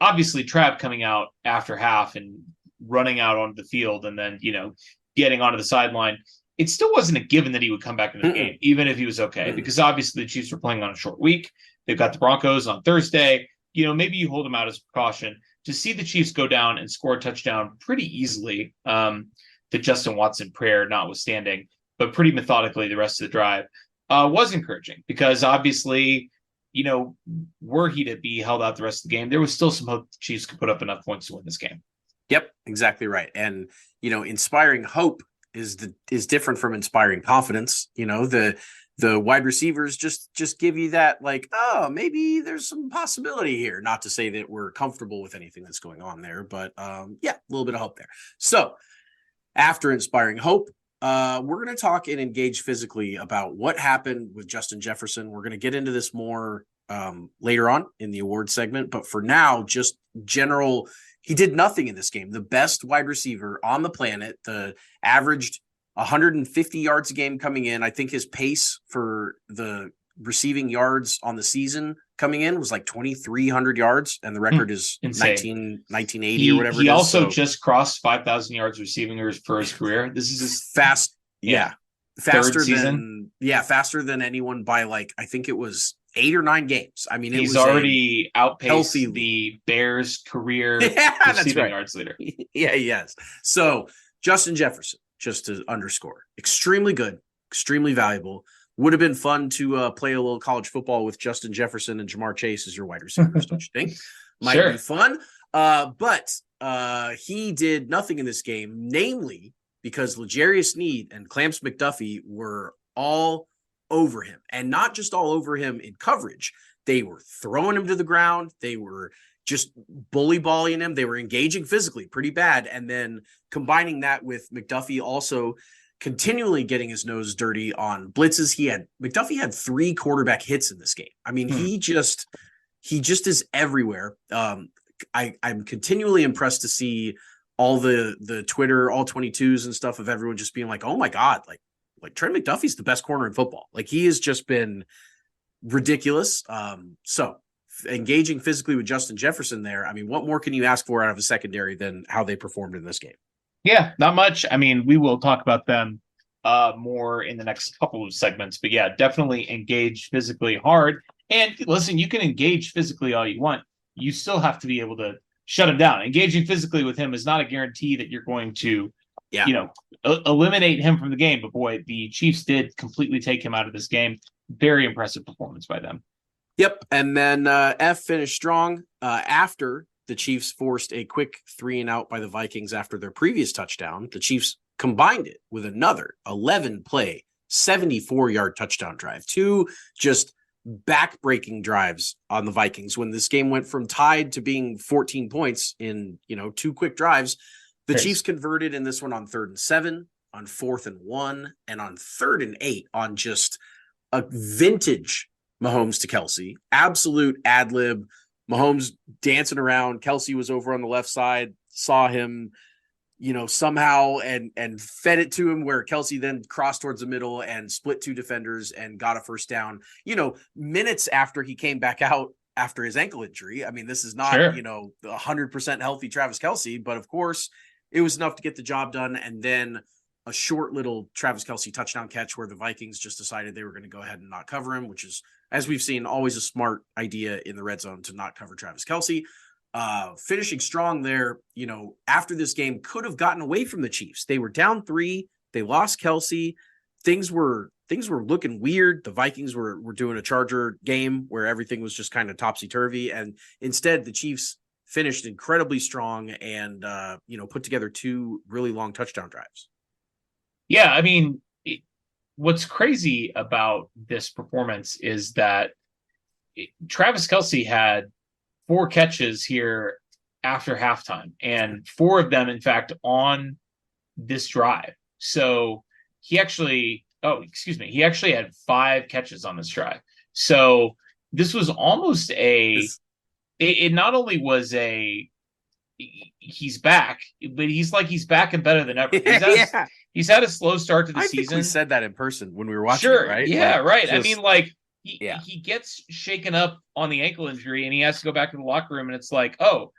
obviously Trav coming out after half and running out onto the field and then, getting onto the sideline, it still wasn't a given that he would come back into the game, even if he was okay, because obviously the Chiefs were playing on a short week. They've got the Broncos on Thursday. Maybe you hold him out as a precaution. To see the Chiefs go down and score a touchdown pretty easily, the Justin Watson prayer notwithstanding, but pretty methodically the rest of the drive, was encouraging because obviously, were he to be held out the rest of the game, there was still some hope the Chiefs could put up enough points to win this game. Yep, exactly right. And, inspiring hope is different from inspiring confidence. The wide receivers just give you that, like, oh, maybe there's some possibility here. Not to say that we're comfortable with anything that's going on there, but a little bit of hope there. So after inspiring hope, we're going to talk and engage physically about what happened with Justin Jefferson. We're going to get into this more later on in the award segment, but for now, just general, he did nothing in this game. The best wide receiver on the planet, the averaged 150 yards a game coming in. I think his pace for the receiving yards on the season coming in was like 2,300 yards, and the record is 1980 or whatever. He also just crossed 5,000 yards receiving for his career. This is his fast. Yeah. Faster season. Faster than anyone by I think it was 8 or 9 games. I mean, he's already outpaced the Bears' career receiving yards leader. Yeah, he has. So Justin Jefferson, just to underscore, extremely good, extremely valuable. Would have been fun to play a little college football with Justin Jefferson and Jamar Chase as your wide receivers, don't you think? Might be fun. But he did nothing in this game, namely because L'Jarius Sneed and Clamps McDuffie were all over him, and not just all over him in coverage. They were throwing him to the ground. They were just bully balling him. They were engaging physically pretty bad. And then combining that with McDuffie also continually getting his nose dirty on blitzes. McDuffie had 3 quarterback hits in this game. I mean, he just is everywhere. I'm continually impressed to see all the Twitter, all 22s and stuff of everyone just being like, oh my God, like Trent McDuffie's the best corner in football. Like, he has just been ridiculous. So engaging physically with Justin Jefferson there, I mean, what more can you ask for out of a secondary than how they performed in this game? Yeah, not much. I mean, we will talk about them more in the next couple of segments, but yeah, definitely engage physically hard. And listen, you can engage physically all you want. You still have to be able to shut him down. Engaging physically with him is not a guarantee that you're going to, eliminate him from the game. But boy, the Chiefs did completely take him out of this game. Very impressive performance by them. Yep. And then F finished strong after the Chiefs forced a quick 3-and-out by the Vikings after their previous touchdown. The Chiefs combined it with another 11-play, 74-yard touchdown drive. 2 just back-breaking drives on the Vikings. When this game went from tied to being 14 points in, 2 quick drives, the Chiefs converted in this one on 3rd and 7, on 4th and 1, and on 3rd and 8 on just a vintage Mahomes to Kelsey, absolute ad lib. Mahomes dancing around. Kelsey was over on the left side, saw him, somehow and fed it to him, where Kelsey then crossed towards the middle and split 2 defenders and got a first down, minutes after he came back out after his ankle injury. I mean, this is not, 100% healthy Travis Kelsey, but of course it was enough to get the job done. And then a short little Travis Kelsey touchdown catch where the Vikings just decided they were going to go ahead and not cover him, which is, as we've seen, always a smart idea in the red zone to not cover Travis Kelsey. Finishing strong there, after this game could have gotten away from the Chiefs. They were down 3. They lost Kelsey. Things were looking weird. The Vikings were doing a Charger game where everything was just kind of topsy-turvy. And instead, the Chiefs finished incredibly strong and, put together 2 really long touchdown drives. Yeah, I mean, what's crazy about this performance is that Travis Kelsey had 4 catches here after halftime, and 4 of them, in fact, on this drive. So he actually had 5 catches on this drive. So this was almost it not only was he's back, but he's back and better than ever. He's had a slow start to the season. I think we said that in person when we were watching it, right? Yeah, right. I mean, he gets shaken up on the ankle injury and he has to go back to the locker room, and it's like, oh,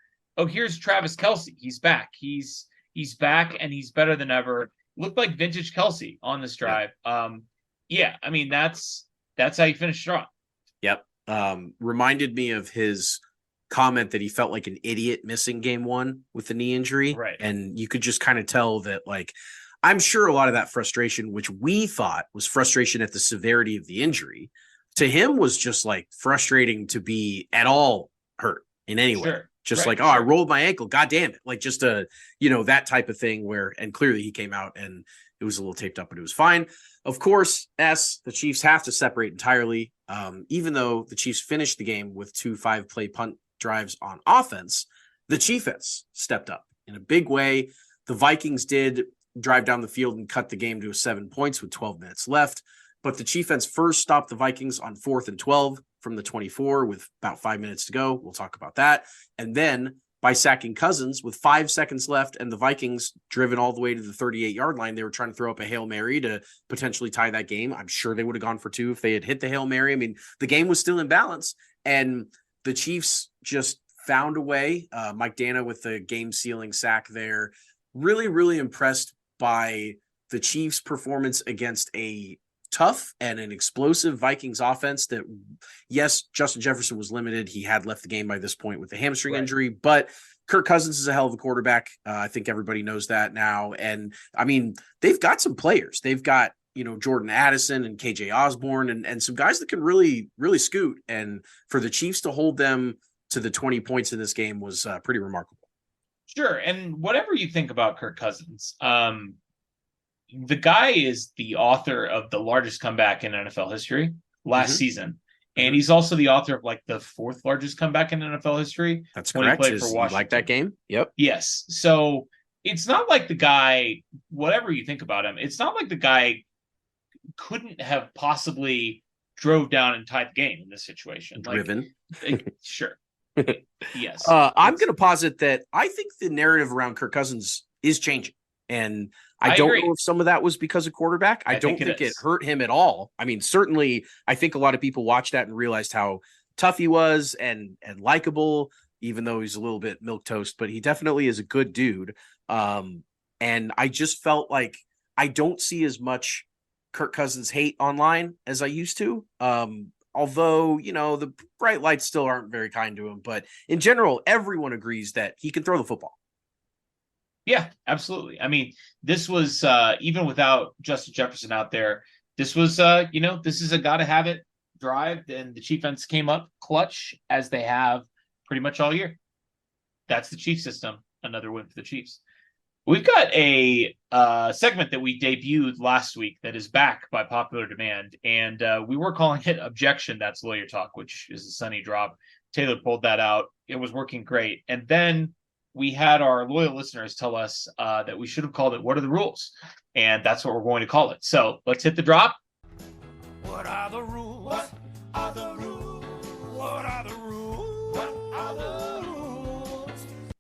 here's Travis Kelsey. He's back. He's back and he's better than ever. Looked like vintage Kelsey on this drive. Yeah. I mean, that's how you finish strong. Yep. Reminded me of his comment that he felt like an idiot missing game 1 with the knee injury. Right. And you could just kind of tell that, I'm sure a lot of that frustration, which we thought was frustration at the severity of the injury, to him was just frustrating to be at all hurt in any way. Sure. Just I rolled my ankle. God damn it. Just that type of thing and clearly he came out and it was a little taped up, but it was fine. Of course, the Chiefs have to separate entirely. Even though the Chiefs finished the game with 2 5-play punt drives on offense, the Chiefs stepped up in a big way. The Vikings did drive down the field and cut the game to 7 points with 12 minutes left. But the Chiefs first stopped the Vikings on 4th and 12 from the 24 with about 5 minutes to go. We'll talk about that. And then by sacking Cousins with 5 seconds left and the Vikings driven all the way to the 38-yard line, they were trying to throw up a Hail Mary to potentially tie that game. I'm sure they would have gone for 2 if they had hit the Hail Mary. I mean, the game was still in balance, and the Chiefs just found a way. Mike Dana with the game-sealing sack there. Really, really impressed by the Chiefs' performance against a tough and an explosive Vikings offense that, yes, Justin Jefferson was limited. He had left the game by this point with a hamstring injury, but Kirk Cousins is a hell of a quarterback. I think everybody knows that now. And I mean, they've got some players. They've got, Jordan Addison and KJ Osborne and some guys that can really, really scoot. And for the Chiefs to hold them to the 20 points in this game was pretty remarkable. Sure. And whatever you think about Kirk Cousins, the guy is the author of the largest comeback in NFL history last season. And he's also the author of the 4th largest comeback in NFL history. That's correct. He played for Washington. You like that game? Yep. Yes. So it's not like the guy, whatever you think about him, it's not like the guy couldn't have possibly drove down and tied the game in this situation. Driven. Sure. Yes. I'm going to posit that I think the narrative around Kirk Cousins is changing. And I don't know if some of that was because of quarterback. I don't think it hurt him at all. I mean, certainly, I think a lot of people watched that and realized how tough he was and likable, even though he's a little bit milquetoast, but he definitely is a good dude. And I just felt like I don't see as much Kirk Cousins hate online as I used to. Although, the bright lights still aren't very kind to him. But in general, everyone agrees that he can throw the football. Yeah, absolutely. I mean, this was even without Justin Jefferson out there, this was, this is a gotta have it drive. And the Chiefs came up clutch as they have pretty much all year. That's the Chiefs system. Another win for the Chiefs. We've got a segment that we debuted last week that is back by popular demand, and we were calling it Objection, That's Lawyer Talk, which is a sunny drop. Taylor pulled that out. It was working great. And then we had our loyal listeners tell us that we should have called it What Are the Rules? And that's what we're going to call it. So let's hit the drop. What are the rules? What are the rules? What are the rules? What are the rules?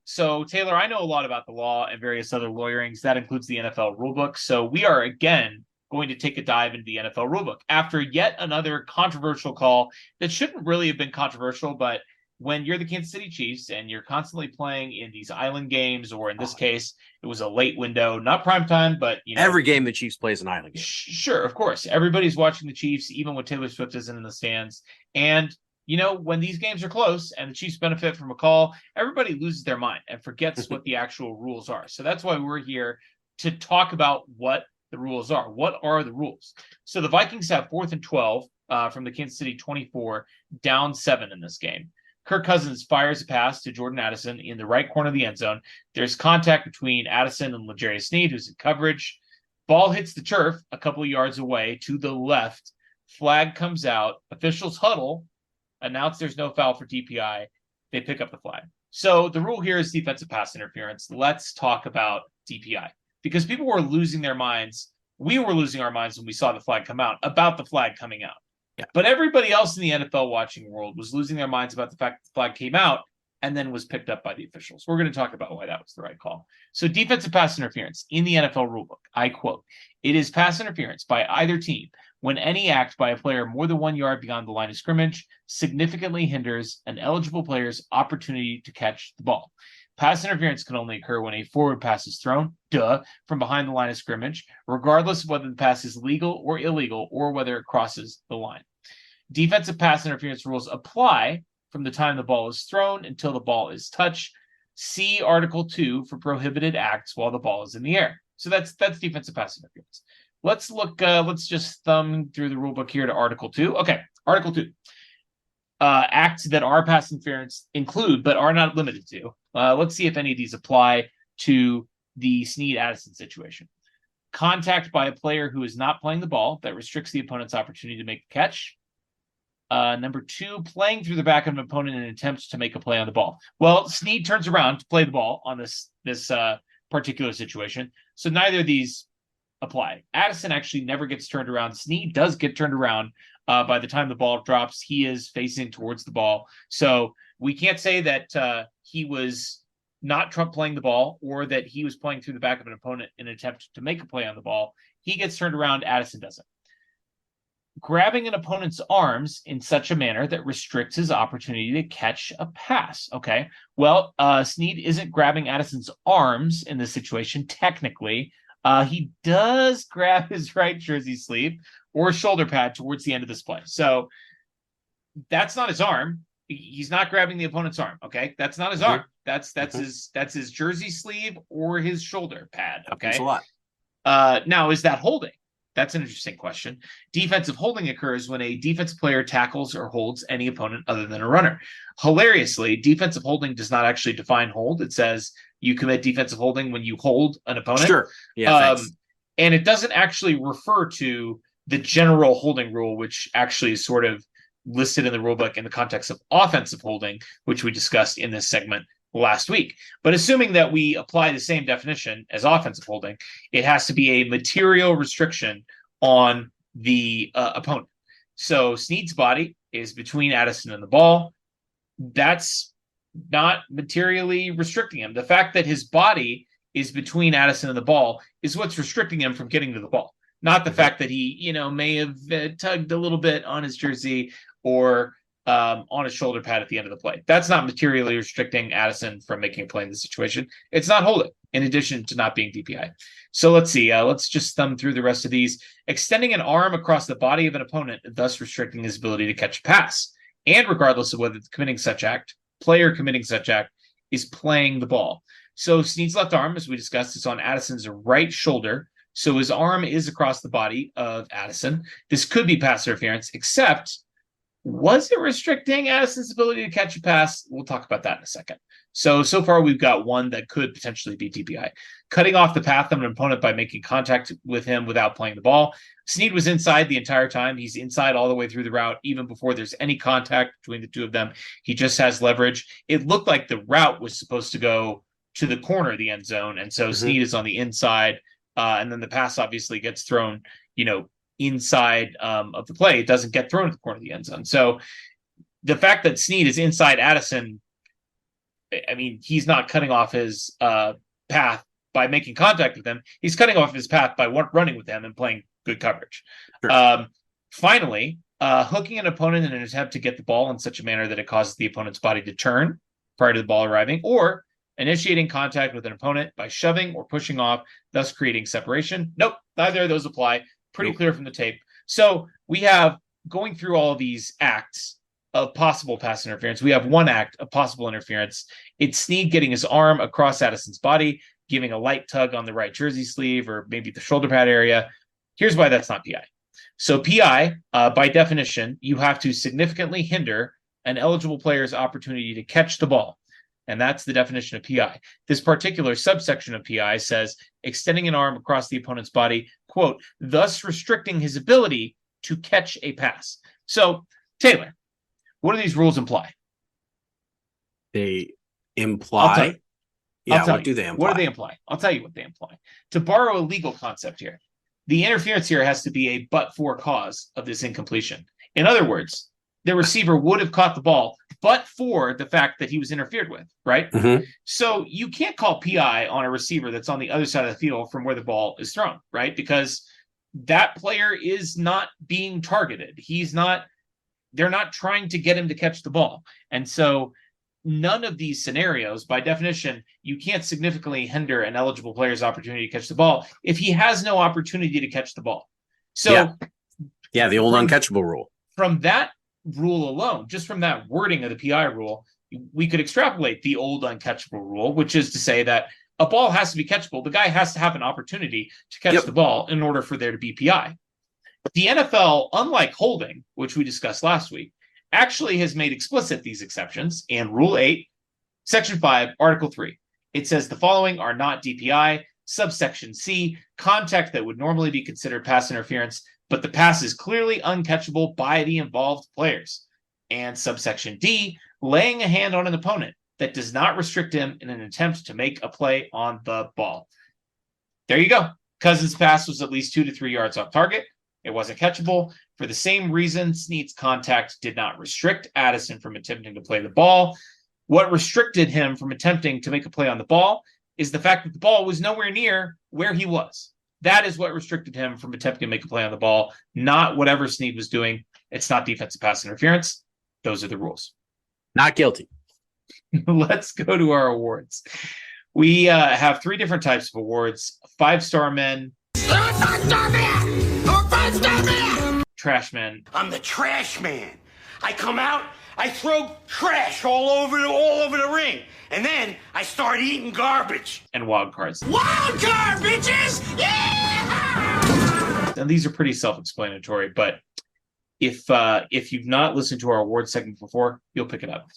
So, Taylor, I know a lot about the law and various other lawyerings. That includes the NFL rulebook. So we are, again, going to take a dive into the NFL rulebook after yet another controversial call that shouldn't really have been controversial, but when you're the Kansas City Chiefs and you're constantly playing in these island games, or in this case, it was a late window, not prime time, but every game the Chiefs plays an island game. Sure, of course. Everybody's watching the Chiefs, even when Taylor Swift isn't in the stands. And when these games are close and the Chiefs benefit from a call, everybody loses their mind and forgets what the actual rules are. So that's why we're here to talk about what the rules are. What are the rules? So the Vikings have 4th and 12 from the Kansas City 24, down 7 in this game. Kirk Cousins fires a pass to Jordan Addison in the right corner of the end zone. There's contact between Addison and L'Jarius Sneed, who's in coverage. Ball hits the turf a couple of yards away to the left. Flag comes out. Officials huddle, announce there's no foul for DPI. They pick up the flag. So the rule here is defensive pass interference. Let's talk about DPI, because people were losing their minds. We were losing our minds when we saw the flag come out, about the flag coming out. Yeah. But everybody else in the NFL watching world was losing their minds about the fact that the flag came out and then was picked up by the officials. We're going to talk about why that was the right call. So defensive pass interference in the NFL rulebook, I quote, "It is pass interference by either team when any act by a player more than 1 yard beyond the line of scrimmage significantly hinders an eligible player's opportunity to catch the ball. Pass interference can only occur when a forward pass is thrown, from behind the line of scrimmage, regardless of whether the pass is legal or illegal or whether it crosses the line. Defensive pass interference rules apply from the time the ball is thrown until the ball is touched. See Article 2 for prohibited acts while the ball is in the air." So that's defensive pass interference. Let's look, let's just thumb through the rule book here to Article 2. Okay, Article 2. Acts that are pass interference include, but are not limited to. Let's see if any of these apply to the Sneed-Addison situation. Contact by a player who is not playing the ball that restricts the opponent's opportunity to make the catch. Number 2, playing through the back of an opponent in an attempt to make a play on the ball. Well, Sneed turns around to play the ball on this particular situation, so neither of these apply. Addison actually never gets turned around. Sneed does get turned around. By the time the ball drops, he is facing towards the ball. So we can't say that he was not Trump playing the ball or that he was playing through the back of an opponent in an attempt to make a play on the ball. He gets turned around. Addison doesn't. Grabbing an opponent's arms in such a manner that restricts his opportunity to catch a pass. Okay, well, Sneed isn't grabbing Addison's arms in this situation, technically. He does grab his right jersey sleeve or shoulder pad towards the end of this play. So that's not his arm. He's not grabbing the opponent's arm. Okay, that's not his arm. That's his jersey sleeve or his shoulder pad. Okay, that's a lot. Now, is that holding? That's an interesting question. Defensive holding occurs when a defensive player tackles or holds any opponent other than a runner. Hilariously, defensive holding does not actually define hold. It says you commit defensive holding when you hold an opponent. Sure. Yeah. And it doesn't actually refer to the general holding rule, which actually is sort of listed in the rulebook in the context of offensive holding, which we discussed in this segment last week. But assuming that we apply the same definition as offensive holding, it has to be a material restriction on the opponent. So Sneed's body is between Addison and the ball. That's not materially restricting him. The fact that his body is between Addison and the ball is what's restricting him from getting to the ball, not the fact that he, may have tugged a little bit on his jersey or on his shoulder pad at the end of the play. That's not materially restricting Addison from making a play in this situation. It's not holding, in addition to not being DPI. So let's see. Let's just thumb through the rest of these. Extending an arm across the body of an opponent, thus restricting his ability to catch a pass. And regardless of whether player committing such act is playing the ball. So Sneed's left arm, as we discussed, is on Addison's right shoulder. So his arm is across the body of Addison. This could be pass interference, except Was it restricting Addison's ability to catch a pass? We'll talk about that in a second. So far we've got one that could potentially be DPI. Cutting off the path of an opponent by making contact with him without playing the ball. Snead was inside the entire time. He's inside all the way through the route, even before there's any contact between the two of them. He just has leverage. It looked like the route was supposed to go to the corner of the end zone, and so Snead is on the inside, and then the pass obviously gets thrown, inside of the play. It doesn't get thrown to the corner of the end zone. So the fact that Snead is inside Addison, I mean, he's not cutting off his path by making contact with him. He's cutting off his path by running with him and playing good coverage. Sure. Finally, hooking an opponent in an attempt to get the ball in such a manner that it causes the opponent's body to turn prior to the ball arriving, or initiating contact with an opponent by shoving or pushing off, thus creating separation. Nope, neither of those apply. Pretty clear from the tape. So we have, going through all of these acts of possible pass interference, we have one act of possible interference. It's Snead getting his arm across Addison's body, giving a light tug on the right jersey sleeve or maybe the shoulder pad area. Here's why that's not PI. So PI, by definition, you have to significantly hinder an eligible player's opportunity to catch the ball. And that's the definition of PI. This particular subsection of PI says extending an arm across the opponent's body, quote, thus restricting his ability to catch a pass. So, Taylor, what do these rules imply? They imply. What do they imply? What do they imply? I'll tell you what they imply. To borrow a legal concept here, the interference here has to be a but-for cause of this incompletion. In other words, the receiver would have caught the ball but for the fact that he was interfered with, right? Mm-hmm. So you can't call PI on a receiver that's on the other side of the field from where the ball is thrown, right? Because that player is not being targeted. They're not trying to get him to catch the ball. And so none of these scenarios, by definition, you can't significantly hinder an eligible player's opportunity to catch the ball if he has no opportunity to catch the ball. So the old uncatchable rule. From that rule alone, just from that wording of the PI rule, we could extrapolate the old uncatchable rule, which is to say that a ball has to be catchable. The guy has to have an opportunity to catch the ball in order for there to be PI. The NFL, unlike holding, which we discussed last week, actually has made explicit these exceptions in Rule 8, Section 5, Article 3. It says the following are not DPI. Subsection C, contact that would normally be considered pass interference, but the pass is clearly uncatchable by the involved players. And subsection D, laying a hand on an opponent that does not restrict him in an attempt to make a play on the ball. There you go. Cousins' pass was at least 2 to 3 yards off target. It wasn't catchable. For the same reason, Snead's contact did not restrict Addison from attempting to play the ball. What restricted him from attempting to make a play on the ball is the fact that the ball was nowhere near where he was. That is what restricted him from attempting to make a play on the ball, not whatever Snead was doing. It's not defensive pass interference. Those are the rules. Not guilty. Let's go to our awards. We have 3 different types of awards. 5-star men. Trash men. I'm the trash man. I come out, I throw trash all over the ring. And then I start eating garbage. And wild cards. Wild card, bitches! Yeah! And these are pretty self-explanatory, but if you've not listened to our award segment before, you'll pick it up.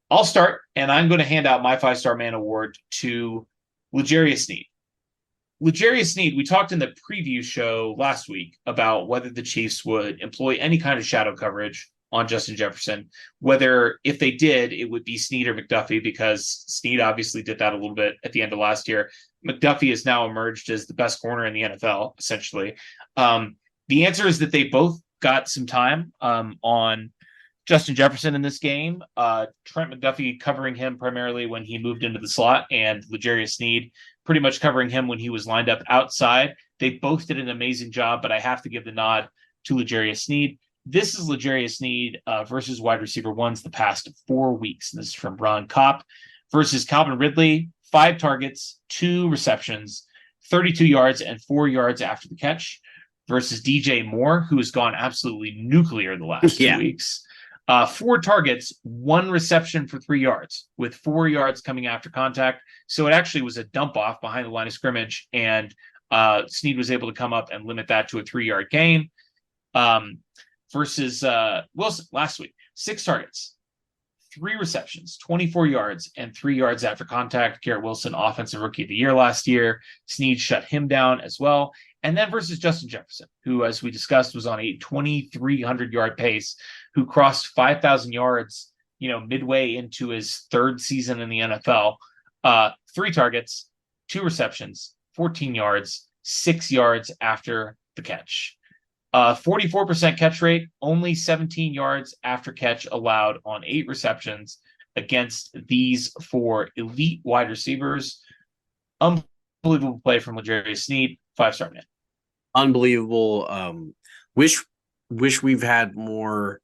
I'll start, and I'm going to hand out my 5-star man award to L'Jarius Sneed. L'Jarius Sneed, we talked in the preview show last week about whether the Chiefs would employ any kind of shadow coverage on Justin Jefferson, whether if they did, it would be Snead or McDuffie, because Snead obviously did that a little bit at the end of last year. McDuffie has now emerged as the best corner in the NFL, essentially. The answer is that they both got some time on Justin Jefferson in this game. Trent McDuffie covering him primarily when he moved into the slot, and L'Jarius Sneed pretty much covering him when he was lined up outside. They both did an amazing job, but I have to give the nod to L'Jarius Sneed. This is L'Jarius Sneed versus wide receiver ones the past 4 weeks. This is from Ron Kopp versus Calvin Ridley. 5 targets, 2 receptions, 32 yards, and 4 yards after the catch. Versus DJ Moore, who has gone absolutely nuclear the last 2 weeks. 4 targets, 1 reception for 3 yards, with 4 yards coming after contact. So it actually was a dump off behind the line of scrimmage, and Sneed was able to come up and limit that to a 3-yard gain. Versus Wilson last week. 6 targets, 3 receptions, 24 yards, and 3 yards after contact. Garrett Wilson, Offensive Rookie of the Year last year. Snead shut him down as well. And then versus Justin Jefferson, who, as we discussed, was on a 2,300-yard pace, who crossed 5,000 yards, midway into his 3rd season in the NFL. 3 targets, 2 receptions, 14 yards, 6 yards after the catch. 44% catch rate, only 17 yards after catch allowed on 8 receptions against these 4 elite wide receivers. Unbelievable play from L'Jarius Sneed, 5-star man. Unbelievable. Wish we've had more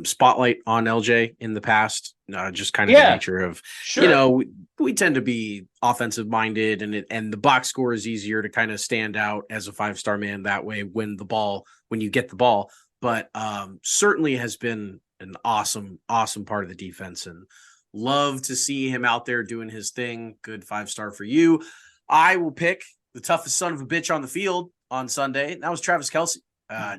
spotlight on LJ in the past. Just kind of the nature of, sure. We tend to be offensive minded, and the box score is easier to kind of stand out as a 5-star man that way when you get the ball. But certainly has been an awesome part of the defense, and love to see him out there doing his thing. Good 5-star for you. I will pick the toughest son of a bitch on the field on Sunday. That was Travis Kelce.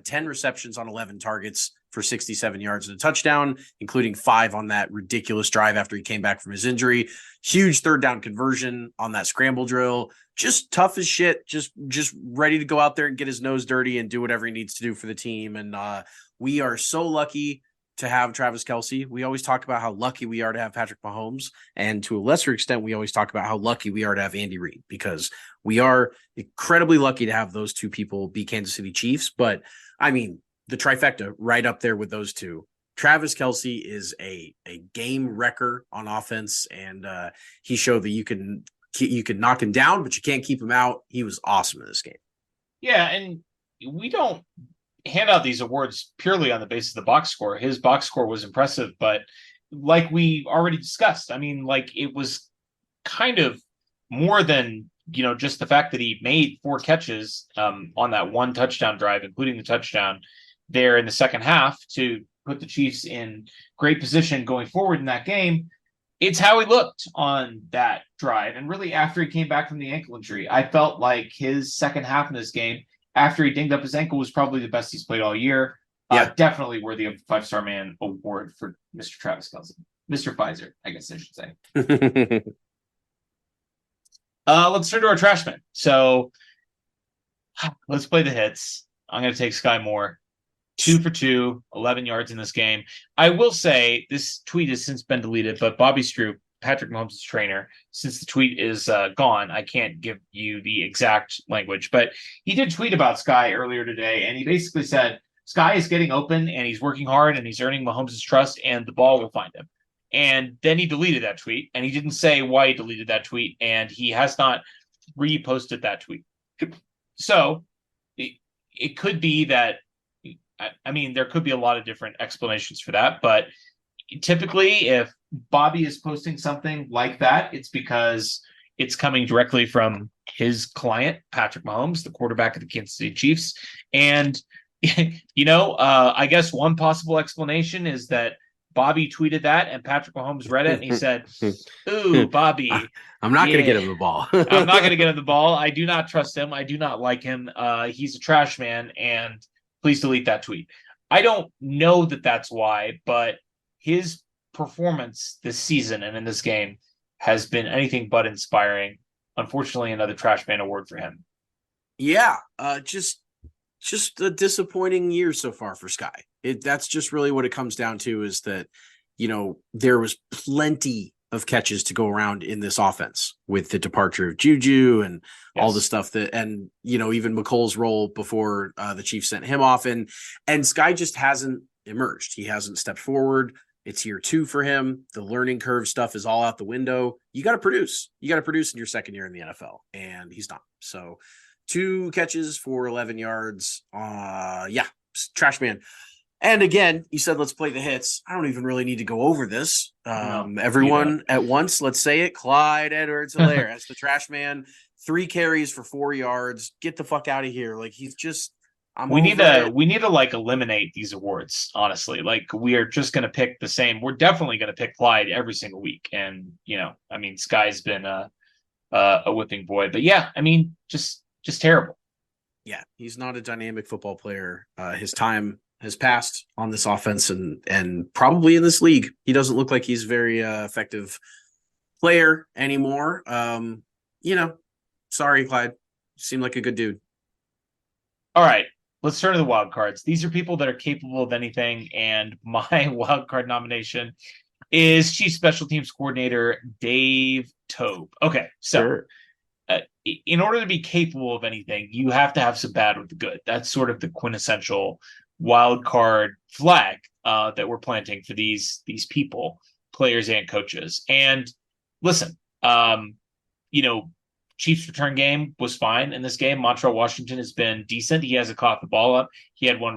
10 receptions on 11 targets for 67 yards and a touchdown, including 5 on that ridiculous drive after he came back from his injury. Huge 3rd down conversion on that scramble drill. Just tough as shit. Just ready to go out there and get his nose dirty and do whatever he needs to do for the team. And we are so lucky to have Travis Kelce. We always talk about how lucky we are to have Patrick Mahomes. And to a lesser extent, we always talk about how lucky we are to have Andy Reid, because we are incredibly lucky to have those two people be Kansas City Chiefs. But I mean, the trifecta right up there with those two. Travis Kelce is a game wrecker on offense, and he showed that you can knock him down, but you can't keep him out. He was awesome in this game. Yeah, and we don't hand out these awards purely on the basis of the box score. His box score was impressive, but like we already discussed, I mean, like, it was kind of more than, just the fact that he made 4 catches on that 1 touchdown drive, including the touchdown there in the second half to put the Chiefs in great position going forward in that game. It's how he looked on that drive. And really, after he came back from the ankle injury, I felt like his second half in this game, after he dinged up his ankle, was probably the best he's played all year. Yeah. Definitely worthy of the 5-star man award for Mr. Travis Kelce. Mr. Pfizer, I guess I should say. Let's turn to our trash man. So let's play the hits. I'm going to take Sky Moore. 2 for 2, 11 yards in this game. I will say this tweet has since been deleted, but Bobby Stroop, Patrick Mahomes' trainer, since the tweet is gone, I can't give you the exact language, but he did tweet about Sky earlier today, and he basically said, Sky is getting open, and he's working hard, and he's earning Mahomes' trust, and the ball will find him. And then he deleted that tweet, and he didn't say why he deleted that tweet, and he has not reposted that tweet. So it could be that, I mean, there could be a lot of different explanations for that, but typically if Bobby is posting something like that, it's because it's coming directly from his client, Patrick Mahomes, the quarterback of the Kansas City Chiefs. And, I guess one possible explanation is that Bobby tweeted that and Patrick Mahomes read it and he said, ooh, Bobby. I'm not going to get him the ball. I'm not going to get him the ball. I do not trust him. I do not like him. He's a trash man, and please delete that tweet. I don't know that that's why, but his performance this season and in this game has been anything but inspiring. Unfortunately, another trash man award for him. Yeah, just a disappointing year so far for Sky. That's just really what it comes down to, is that, there was plenty of catches to go around in this offense with the departure of Juju and all the stuff that, and, even McColl's role before the Chiefs sent him off, and Sky just hasn't emerged. He hasn't stepped forward. It's year 2 for him. The learning curve stuff is all out the window. You got to produce. You got to produce in your second year in the NFL, and he's not. So 2 catches for 11 yards. Trash man. And again, you said, let's play the hits. I don't even really need to go over this. Everyone at once, let's say it. Clyde Edwards-Helaire as the trash man. 3 carries for 4 yards. Get the fuck out of here. Like, he's just, we need to like eliminate these awards, honestly. Like, we are just going to pick the same. We're definitely going to pick Clyde every single week. And, Sky's been a whipping boy. But yeah, just terrible. Yeah, he's not a dynamic football player. His time has passed on this offense and probably in this league. He doesn't look like he's a very effective player anymore. Sorry, Clyde. You seem like a good dude. All right, let's turn to the wild cards. These are people that are capable of anything, and my wild card nomination is Chief Special Teams Coordinator Dave Toub. Okay, so Sure. In order to be capable of anything, you have to have some bad with the good. That's sort of the quintessential wild card flag that we're planting for these people, players and coaches. And listen, Chiefs return game was fine in this game. Montreal Washington has been decent. He hasn't caught the ball up. He had one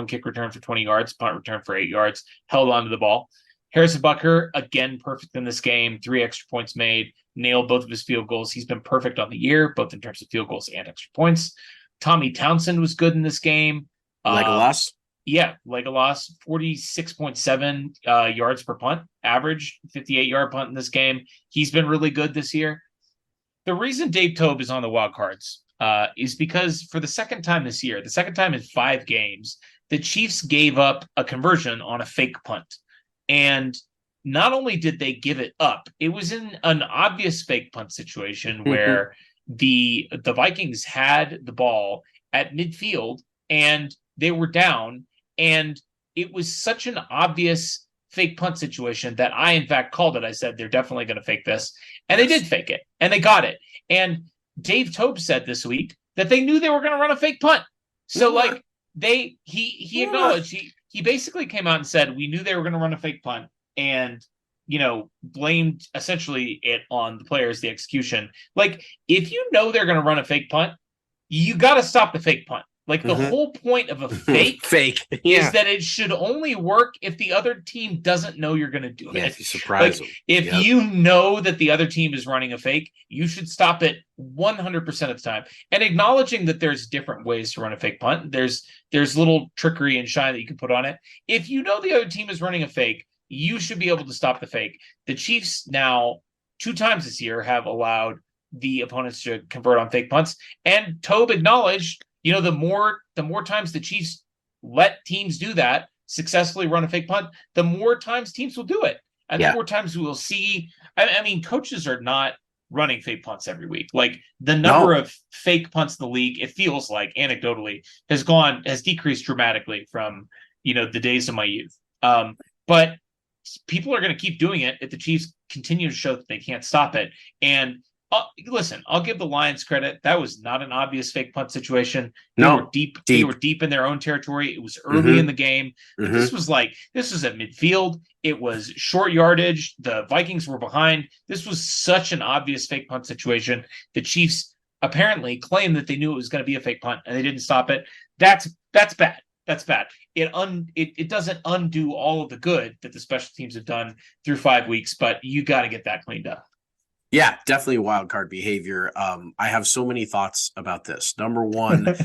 kick return for 20 yards, punt return for 8 yards, held onto the ball. Harrison Butker, again, perfect in this game. 3 extra points made, nailed both of his field goals. He's been perfect on the year, both in terms of field goals and extra points. Tommy Townsend was good in this game. Legolas? Yeah, Legolas, 46.7 yards per punt, average 58-yard punt in this game. He's been really good this year. The reason Dave Toub is on the wild cards is because for the second time this year, the second time in 5 games, the Chiefs gave up a conversion on a fake punt. And not only did they give it up, it was in an obvious fake punt situation where the Vikings had the ball at midfield and they were down. And it was such an obvious fake punt situation that I, in fact, called it. I said, they're definitely going to fake this. And they did fake it. And they got it. And Dave Toub said this week that they knew they were going to run a fake punt. So, he acknowledged, he basically came out and said, we knew they were going to run a fake punt, and, blamed essentially it on the players, the execution. Like, if you know they're going to run a fake punt, you got to stop the fake punt. Like, the whole point of a fake is that it should only work if the other team doesn't know you're going to do it. If you surprise them. If you know that the other team is running a fake, you should stop it 100% of the time. And acknowledging that there's different ways to run a fake punt. There's little trickery and shine that you can put on it. If you know the other team is running a fake, you should be able to stop the fake. The Chiefs now, 2 times this year, have allowed the opponents to convert on fake punts. And Toub acknowledged, the more times the Chiefs let teams do that, successfully run a fake punt, the more times teams will do it. And the more times we will see. I mean, coaches are not running fake punts every week. Like, the number of fake punts in the league, it feels like anecdotally has decreased dramatically from, the days of my youth. But people are going to keep doing it if the Chiefs continue to show that they can't stop it. And listen, I'll give the Lions credit. That was not an obvious fake punt situation. They were deep. They were deep in their own territory. It was early in the game. This was at midfield. It was short yardage. The Vikings were behind. This was such an obvious fake punt situation. The Chiefs apparently claimed that they knew it was going to be a fake punt and they didn't stop it. That's bad. That's bad. It doesn't undo all of the good that the special teams have done through 5 weeks, but you got to get that cleaned up. Yeah, definitely wild card behavior. I have so many thoughts about this. Number one,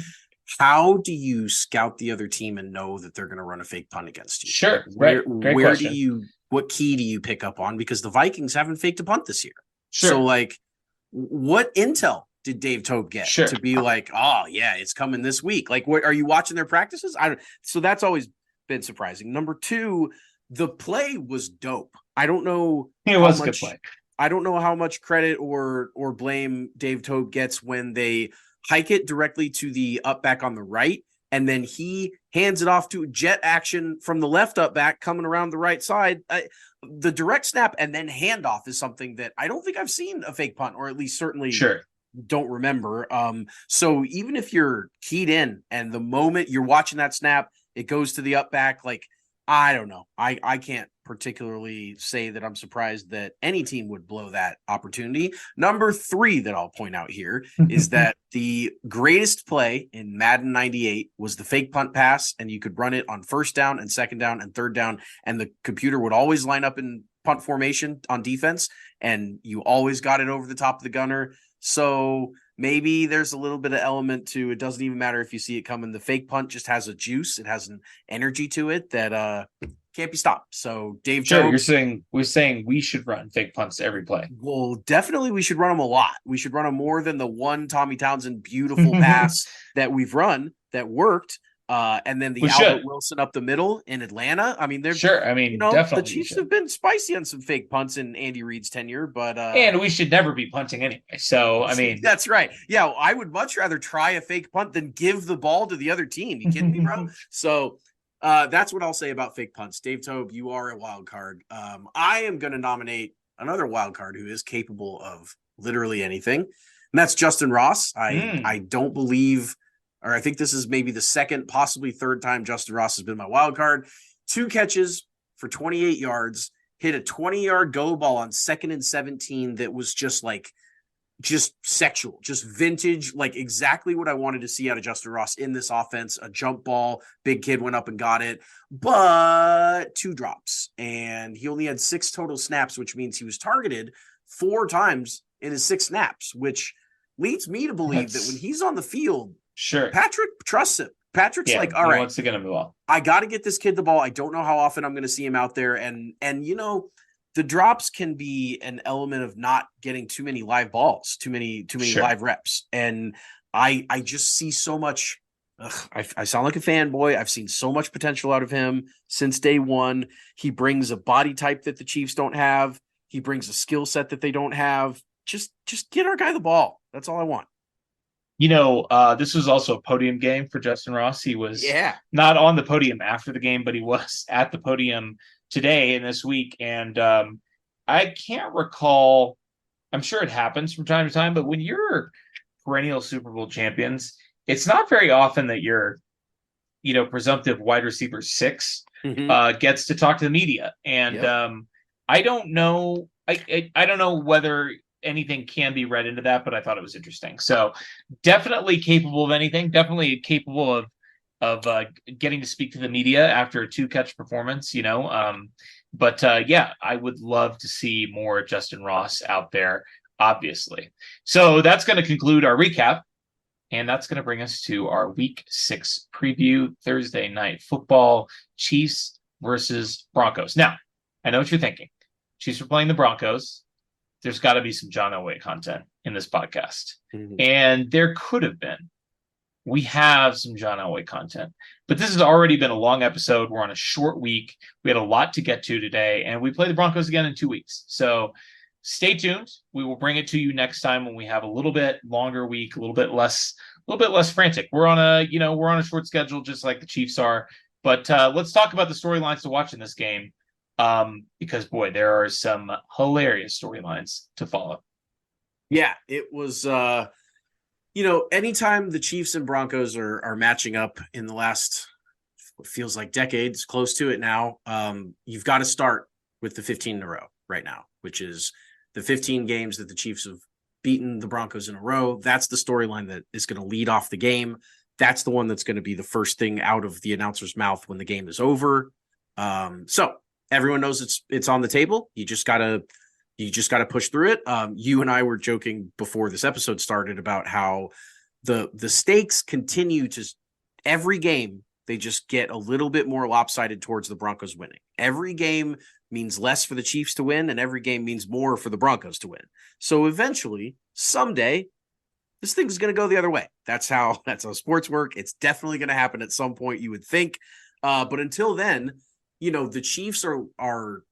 how do you scout the other team and know that they're going to run a fake punt against you? Sure. Where question. What key do you pick up on? Because the Vikings haven't faked a punt this year. Sure. So, what intel did Dave Toub get to be like, oh yeah, it's coming this week? Like, what are you watching their practices? So that's always been surprising. Number two, the play was dope. I don't know. It was a good play. I don't know how much credit or blame Dave Toub gets when they hike it directly to the up back on the right, and then he hands it off to jet action from the left up back coming around the right side. The direct snap and then handoff is something that I don't think I've seen a fake punt, or at least certainly don't remember. So even if you're keyed in and the moment you're watching that snap, it goes to the up back, I don't know. I can't particularly say that I'm surprised that any team would blow that opportunity. Number 3 that I'll point out here is that the greatest play in Madden 98 was the fake punt pass, and you could run it on first down and second down and third down, and the computer would always line up in punt formation on defense, and you always got it over the top of the gunner. So maybe there's a little bit of element to it. Doesn't even matter if you see it coming. The fake punt just has a juice. It has an energy to it that can't be stopped. So Dave Toub, we're saying we should run fake punts every play. Well, definitely we should run them a lot. We should run them more than the one Tommy Townsend beautiful pass that we've run that worked. And then the We Albert should. Wilson up the middle in Atlanta. I mean, they're Sure. I mean, definitely. the Chiefs have been spicy on some fake punts in Andy Reid's tenure, but and we should never be punting anyway. So, I mean, that's right. Yeah, I would much rather try a fake punt than give the ball to the other team. You kidding me, bro? So that's what I'll say about fake punts. Dave Tobe, you are a wild card. I am going to nominate another wild card who is capable of literally anything, and that's Justin Ross. I don't believe, or I think this is maybe the second, possibly third time Justin Ross has been my wild card. 2 catches for 28 yards, hit a 20-yard go ball on 2nd and 17 that was just sexual, just vintage, like exactly what I wanted to see out of Justin Ross in this offense. A jump ball, big kid went up and got it, but 2 drops. And he only had 6 total snaps, which means he was targeted 4 times in his 6 snaps, which leads me to believe that when he's on the field, sure, Patrick trusts him. Patrick's like, all right, wants to get him the ball. I got to get this kid the ball. I don't know how often I'm going to see him out there. And the drops can be an element of not getting too many live balls, too many live reps. And I just see so much. I sound like a fanboy. I've seen so much potential out of him since day one. He brings a body type that the Chiefs don't have. He brings a skill set that they don't have. Just get our guy the ball. That's all I want. This was also a podium game for Justin Ross. He was not on the podium after the game, but he was at the podium today and this week. And I can't recall, I'm sure it happens from time to time, but when you're perennial Super Bowl champions, it's not very often that your, presumptive wide receiver 6 gets to talk to the media. And I don't know. I don't know whether anything can be read into that, but I thought it was interesting. So definitely capable of anything, definitely capable of getting to speak to the media after a 2-catch performance, But I would love to see more Justin Ross out there, obviously. So that's going to conclude our recap. And that's going to bring us to our Week 6 preview, Thursday Night Football, Chiefs versus Broncos. Now, I know what you're thinking. Chiefs are playing the Broncos. There's got to be some John Elway content in this podcast. Mm-hmm. And there could have been. We have some John Elway content. But this has already been a long episode. We're on a short week. We had a lot to get to today. And we play the Broncos again in 2 weeks. So stay tuned. We will bring it to you next time when we have a little bit longer week, a little bit less frantic. We're on a short schedule, just like the Chiefs are. But let's talk about the storylines to watch in this game. Because boy, there are some hilarious storylines to follow. Yeah, it was, anytime the Chiefs and Broncos are matching up in the last, what feels like decades, close to it now, you've got to start with the 15 in a row right now, which is the 15 games that the Chiefs have beaten the Broncos in a row. That's the storyline that is going to lead off the game. That's the one that's going to be the first thing out of the announcer's mouth when the game is over. So everyone knows it's on the table. You just gotta push through it. You and I were joking before this episode started about how the stakes continue to every game. They just get a little bit more lopsided towards the Broncos winning. Every game means less for the Chiefs to win, and every game means more for the Broncos to win. So eventually, someday, this thing's going to go the other way. That's how sports work. It's definitely going to happen at some point, you would think. But until then, the Chiefs are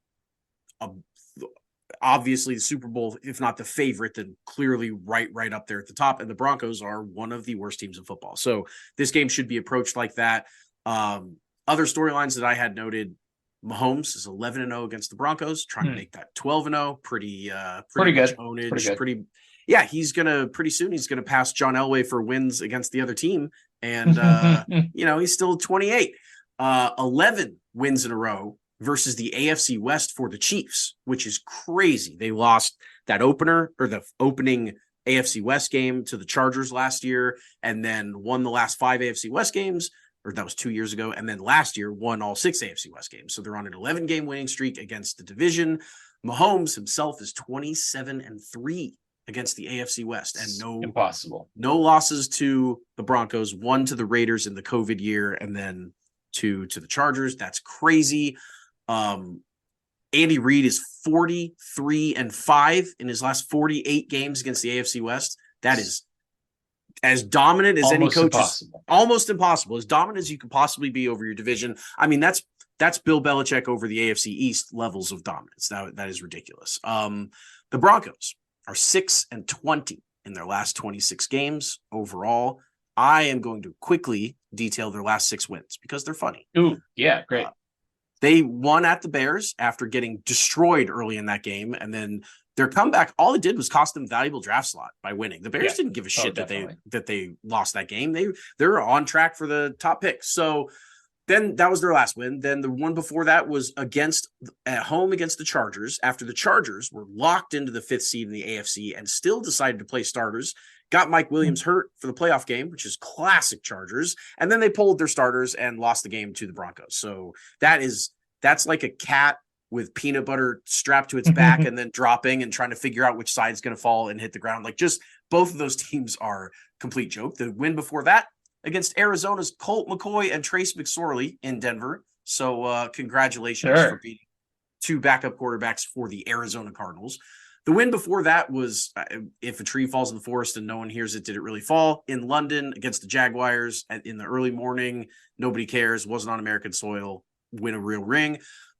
obviously the Super Bowl, if not the favorite, then clearly right up there at the top. And the Broncos are one of the worst teams in football. So this game should be approached like that. Other storylines that I had noted, Mahomes is 11-0 against the Broncos, trying to make that 12-0. Pretty good. Ownage, yeah, pretty soon he's gonna pass John Elway for wins against the other team. And he's still 28. 11 wins in a row versus the AFC West for the Chiefs, which is crazy. They lost that opener, or the opening AFC West game, to the Chargers last year, and then won the last 5 AFC West games, or that was 2 years ago, and then last year won all 6 AFC West games. So they're on an 11-game winning streak against the division. Mahomes himself is 27-3 against the AFC West, and no losses to the Broncos, 1 to the Raiders in the COVID year, and then 2 to the Chargers. That's crazy. Andy Reid is 43-5 in his last 48 games against the AFC West. That is as dominant as any Almost coach impossible. Almost impossible, as dominant as you could possibly be over your division. I mean, that's Bill Belichick over the AFC East levels of dominance. That is ridiculous. The Broncos are 6-20 in their last 26 games overall. I am going to quickly detail their last 6 wins because they're funny. Ooh, yeah, great. They won at the Bears after getting destroyed early in that game, and then their comeback, all it did was cost them valuable draft slot by winning. The Bears didn't give a shit that they lost that game. They're on track for the top pick. So then that was their last win. Then the one before that was at home against the Chargers, after the Chargers were locked into the 5th seed in the AFC and still decided to play starters. Got Mike Williams hurt for the playoff game, which is classic Chargers. And then they pulled their starters and lost the game to the Broncos. So that's like a cat with peanut butter strapped to its back and then dropping and trying to figure out which side is going to fall and hit the ground. Like, just both of those teams are complete joke. The win before that against Arizona's Colt McCoy and Trace McSorley in Denver. So congratulations for beating 2 backup quarterbacks for the Arizona Cardinals. The win before that was, if a tree falls in the forest and no one hears it, did it really fall? In London against the Jaguars in the early morning. Nobody cares. Wasn't on American soil. Win a real ring.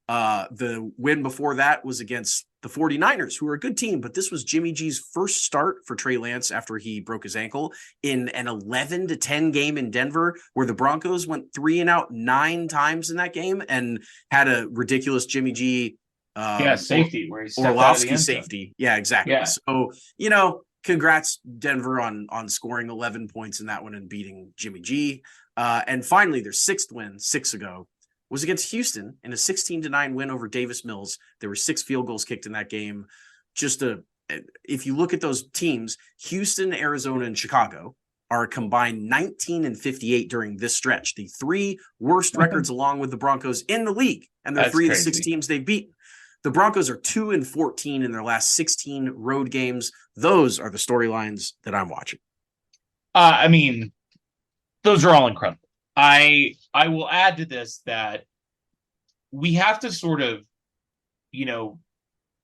The win before that was against the 49ers, who are a good team, but this was Jimmy G's first start for Trey Lance after he broke his ankle in an 11-10 game in Denver, where the Broncos went 3-and-out 9 times in that game and had a ridiculous Jimmy G safety where he stepped Orlovsky safety. Yeah, exactly. Yeah. So, congrats Denver on scoring 11 points in that one and beating Jimmy G. And finally, their 6th win 6 ago was against Houston in a 16-9 win over Davis Mills. There were 6 field goals kicked in that game. If you look at those teams, Houston, Arizona, and Chicago are combined 19-58 during this stretch. The 3 worst records along with the Broncos in the league, and they're 3 of the 6 teams they've beaten. The Broncos are 2-14 in their last 16 road games. Those are the storylines that I'm watching. I mean, those are all incredible. I will add to this that we have to sort of,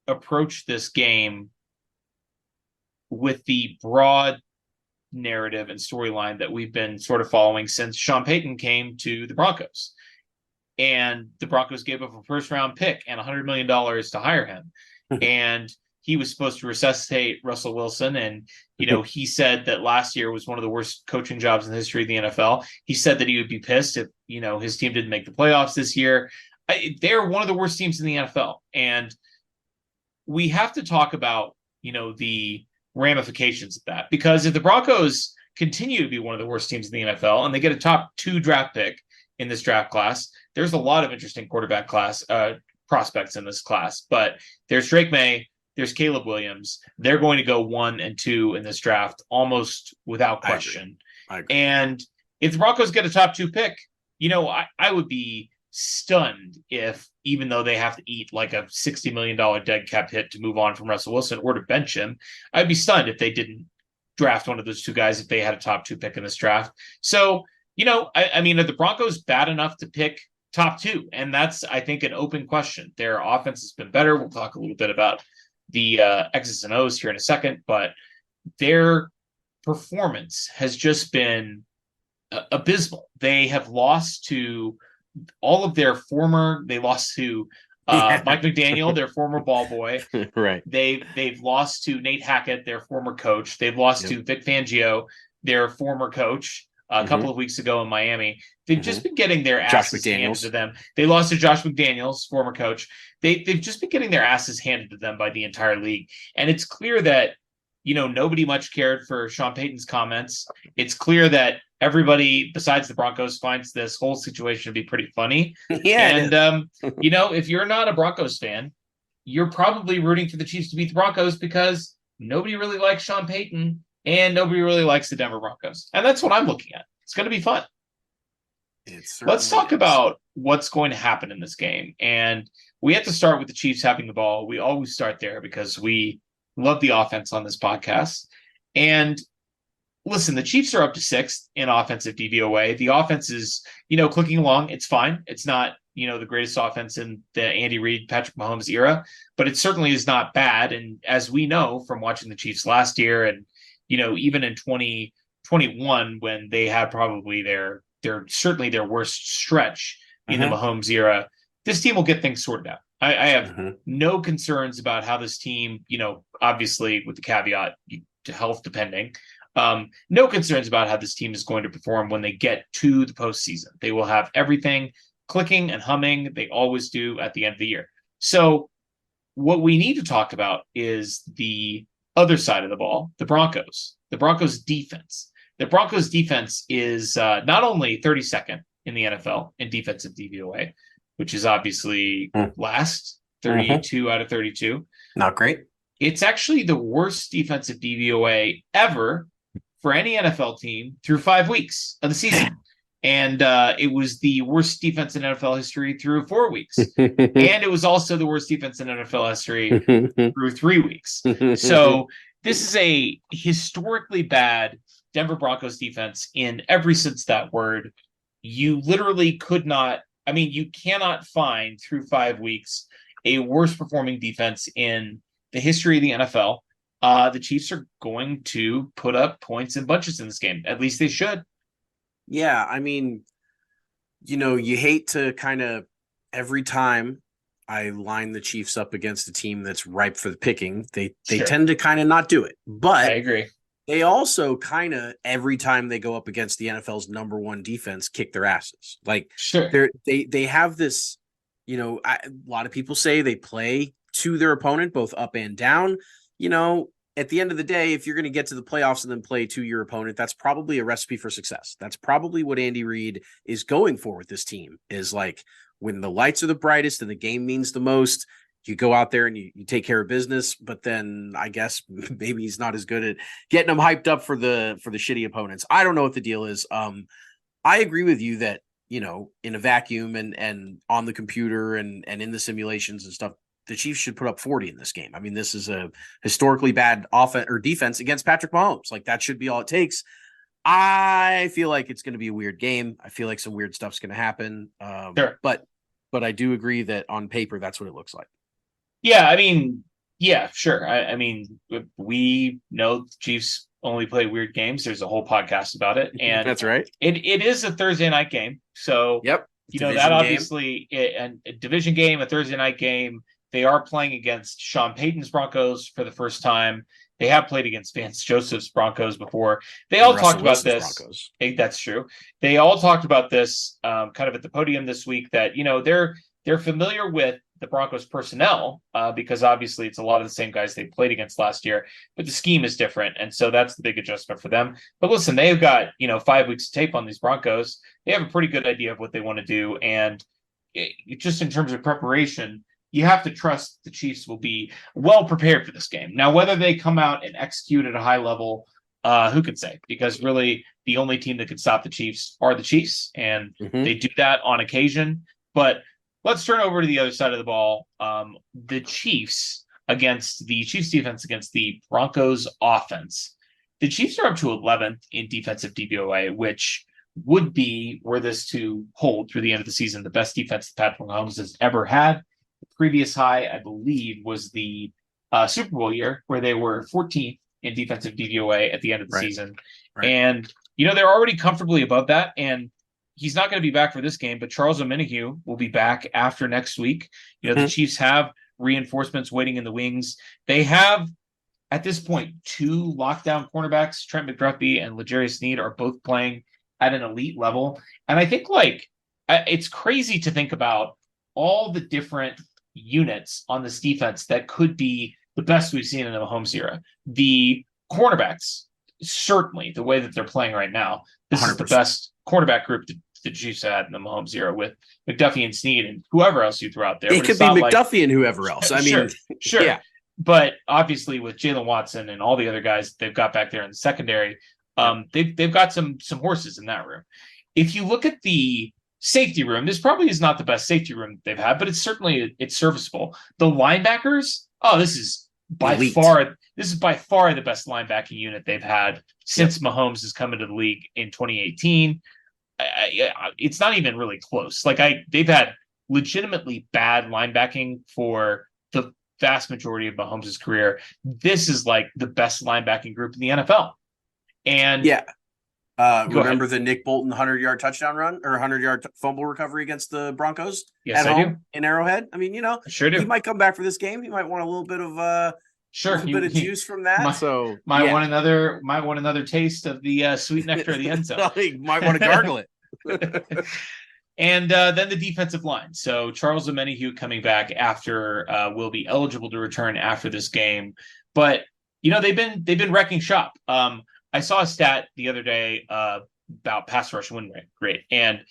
approach this game with the broad narrative and storyline that we've been sort of following since Sean Payton came to the Broncos. And the Broncos gave up a 1st-round pick and $100 million to hire him. And he was supposed to resuscitate Russell Wilson. And, he said that last year was one of the worst coaching jobs in the history of the NFL. He said that he would be pissed if, his team didn't make the playoffs this year. They're one of the worst teams in the NFL. And we have to talk about, the ramifications of that. Because if the Broncos continue to be one of the worst teams in the NFL and they get a top 2 draft pick in this draft class, there's a lot of interesting quarterback prospects in this class. But there's Drake May, there's Caleb Williams. They're going to go 1 and 2 in this draft almost without question. I agree. And if the Broncos get a top 2 pick, I would be stunned if, even though they have to eat like a $60 million dead cap hit to move on from Russell Wilson or to bench him, I'd be stunned if they didn't draft one of those 2 guys if they had a top 2 pick in this draft. So, I mean, are the Broncos bad enough to pick top 2? And that's, I think, an open question. Their offense has been better. We'll talk a little bit about the X's and O's here in a second, but their performance has just been abysmal. They have lost to all of their they lost to Mike McDaniel, their former ball boy. Right. They've lost to Nate Hackett, their former coach. They've lost to Vic Fangio, their former coach, a couple of weeks ago in Miami. They've just been getting their asses handed to them. They lost to Josh McDaniels, former coach. They've just been getting their asses handed to them by the entire league. And it's clear that, nobody much cared for Sean Payton's comments. It's clear that everybody besides the Broncos finds this whole situation to be pretty funny. Yeah. And, if you're not a Broncos fan, you're probably rooting for the Chiefs to beat the Broncos because nobody really likes Sean Payton and nobody really likes the Denver Broncos. And that's what I'm looking at. It's going to be fun. Let's talk about what's going to happen in this game. And we have to start with the Chiefs having the ball. We always start there because we love the offense on this podcast. And listen, the Chiefs are up to 6th in offensive DVOA. The offense is, clicking along. It's fine. It's not, the greatest offense in the Andy Reid, Patrick Mahomes era, but it certainly is not bad. And as we know from watching the Chiefs last year and, even in 2020 21 when they had probably certainly their worst stretch in the Mahomes era. This team will get things sorted out. I have no concerns about how this team, obviously with the caveat to health depending, no concerns about how this team is going to perform when they get to the postseason. They will have everything clicking and humming. They always do at the end of the year. So what we need to talk about is the other side of the ball, the Broncos defense. The Broncos defense is not only 32nd in the NFL in defensive DVOA, which is obviously last, 32 out of 32. Not great. It's actually the worst defensive DVOA ever for any NFL team through 5 weeks of the season. And it was the worst defense in NFL history through 4 weeks. And it was also the worst defense in NFL history through 3 weeks. So this is a historically bad Denver Broncos defense in every sense of that word. You literally you cannot find through 5 weeks a worse performing defense in the history of the NFL. The Chiefs are going to put up points in bunches in this game. At least they should. Yeah, I mean, you hate to kind of every time I line the Chiefs up against a team that's ripe for the picking, they tend to kind of not do it. But I agree. They also kind of every time they go up against the NFL's number one defense, kick their asses. Like they have this, a lot of people say they play to their opponent, both up and down. At the end of the day, if you're going to get to the playoffs and then play to your opponent, that's probably a recipe for success. That's probably what Andy Reid is going for with this team, is like when the lights are the brightest and the game means the most, you go out there and you take care of business. But then I guess maybe he's not as good at getting them hyped up for the shitty opponents. I don't know what the deal is. I agree with you that, in a vacuum and on the computer and in the simulations and stuff, the Chiefs should put up 40 in this game. I mean, this is a historically bad offense or defense against Patrick Mahomes. Like, that should be all it takes. I feel like it's going to be a weird game. I feel like some weird stuff's going to happen. But I do agree that on paper, that's what it looks like. Yeah, sure. I mean, we know the Chiefs only play weird games. There's a whole podcast about it. And that's right. It is a Thursday night game. So, yep. That obviously a division game, a Thursday night game. They are playing against Sean Payton's Broncos for the first time. They have played against Vance Joseph's Broncos before. They all talked about this. Broncos. That's true. They all talked about this kind of at the podium this week that, they're familiar with the Broncos personnel because obviously it's a lot of the same guys they played against last year, but the scheme is different. And so that's the big adjustment for them. But listen, they've got, 5 weeks of tape on these Broncos. They have a pretty good idea of what they want to do. And just in terms of preparation, you have to trust the Chiefs will be well prepared for this game. Now, whether they come out and execute at a high level, who can say? Because really the only team that can stop the Chiefs are the Chiefs, and they do that on occasion. But let's turn over to the other side of the ball. The Chiefs defense against the Broncos offense. The Chiefs are up to 11th in defensive DVOA, which would be, were this to hold through the end of the season, the best defense that Patrick Mahomes has ever had. The previous high, I believe, was the Super Bowl year, where they were 14th in defensive DVOA at the end of the season. Right. And, they're already comfortably above that. And he's not going to be back for this game, but Charles Omenihu will be back after next week. The Chiefs have reinforcements waiting in the wings. They have, at this point, 2 lockdown cornerbacks. Trent McDuffie and L'Jarius Sneed are both playing at an elite level. And I think, it's crazy to think about all the different units on this defense that could be the best we've seen in the Mahomes era. The cornerbacks, certainly the way that they're playing right now, this 100%. Is the best cornerback group that the Chiefs had in the Mahomes era, with McDuffie and Sneed and whoever else you throw out there. It could be McDuffie and whoever else. I mean, sure. Yeah. But obviously with Jalen Watson and all the other guys they've got back there in the secondary, they've got some horses in that room. If you look at the safety room, this probably is not the best safety room they've had, but it's serviceable. The linebackers, this is by far the best linebacking unit they've had since Mahomes has come into the league in 2018. It's not even really close. They've had legitimately bad linebacking for the vast majority of Mahomes' career. This is the best linebacking group in the NFL. And Remember the Nick Bolton 100-yard touchdown run or 100-yard fumble recovery against the Broncos? Yes, at I home do. In Arrowhead. I mean, I sure do. he might come back for this game. He might want a little bit of juice from that. Might want another taste of the sweet nectar of the end zone. He might want to gargle it. And then the defensive line. So Charles Omenihu coming back after will be eligible to return after this game. But they've been wrecking shop. I saw a stat the other day about pass rush win rate, and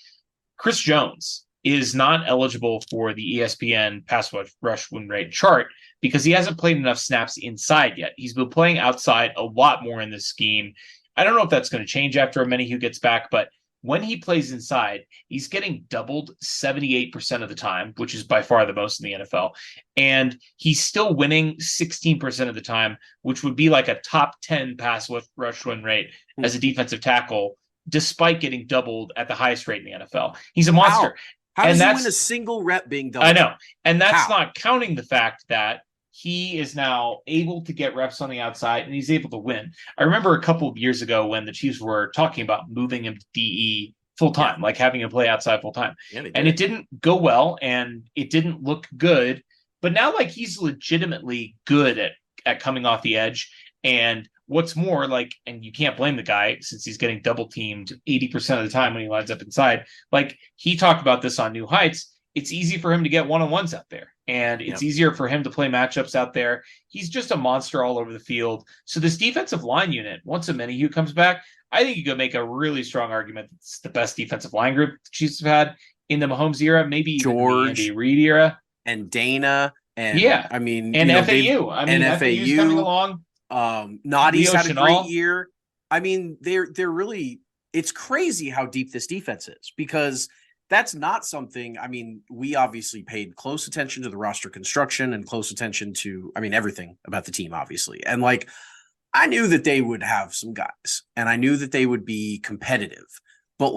Chris Jones is not eligible for the ESPN pass rush win rate chart because he hasn't played enough snaps inside yet. He's been playing outside a lot more in this scheme. I don't know if that's going to change after Omenihu gets back, but when he plays inside, he's getting doubled 78% of the time, which is by far the most in the NFL. And he's still winning 16% of the time, which would be like a top 10 pass rush win rate as a defensive tackle, despite getting doubled at the highest rate in the NFL. He's a monster. How does he win a single rep being doubled? I know. And that's not counting the fact that he is now able to get reps on the outside and he's able to win. I remember a couple of years ago when the Chiefs were talking about moving him to DE full time, like having him play outside full time. And it didn't go well and it didn't look good. But now he's legitimately good at coming off the edge. And what's more, and you can't blame the guy since he's getting double teamed 80% of the time when he lines up inside. He talked about this on New Heights. It's easy for him to get one-on-ones out there, and it's easier for him to play matchups out there. He's just a monster all over the field. So this defensive line unit, once Omenihu comes back, I think you could make a really strong argument that it's the best defensive line group the Chiefs have had in the Mahomes era, maybe even the Andy Reid era. And Dana. And FAU. FAU's coming along. Noddy's had a great year. I mean, they're really, it's crazy how deep this defense is because that's not something, we obviously paid close attention to the roster construction and close attention to, everything about the team, obviously. And I knew that they would have some guys and I knew that they would be competitive, but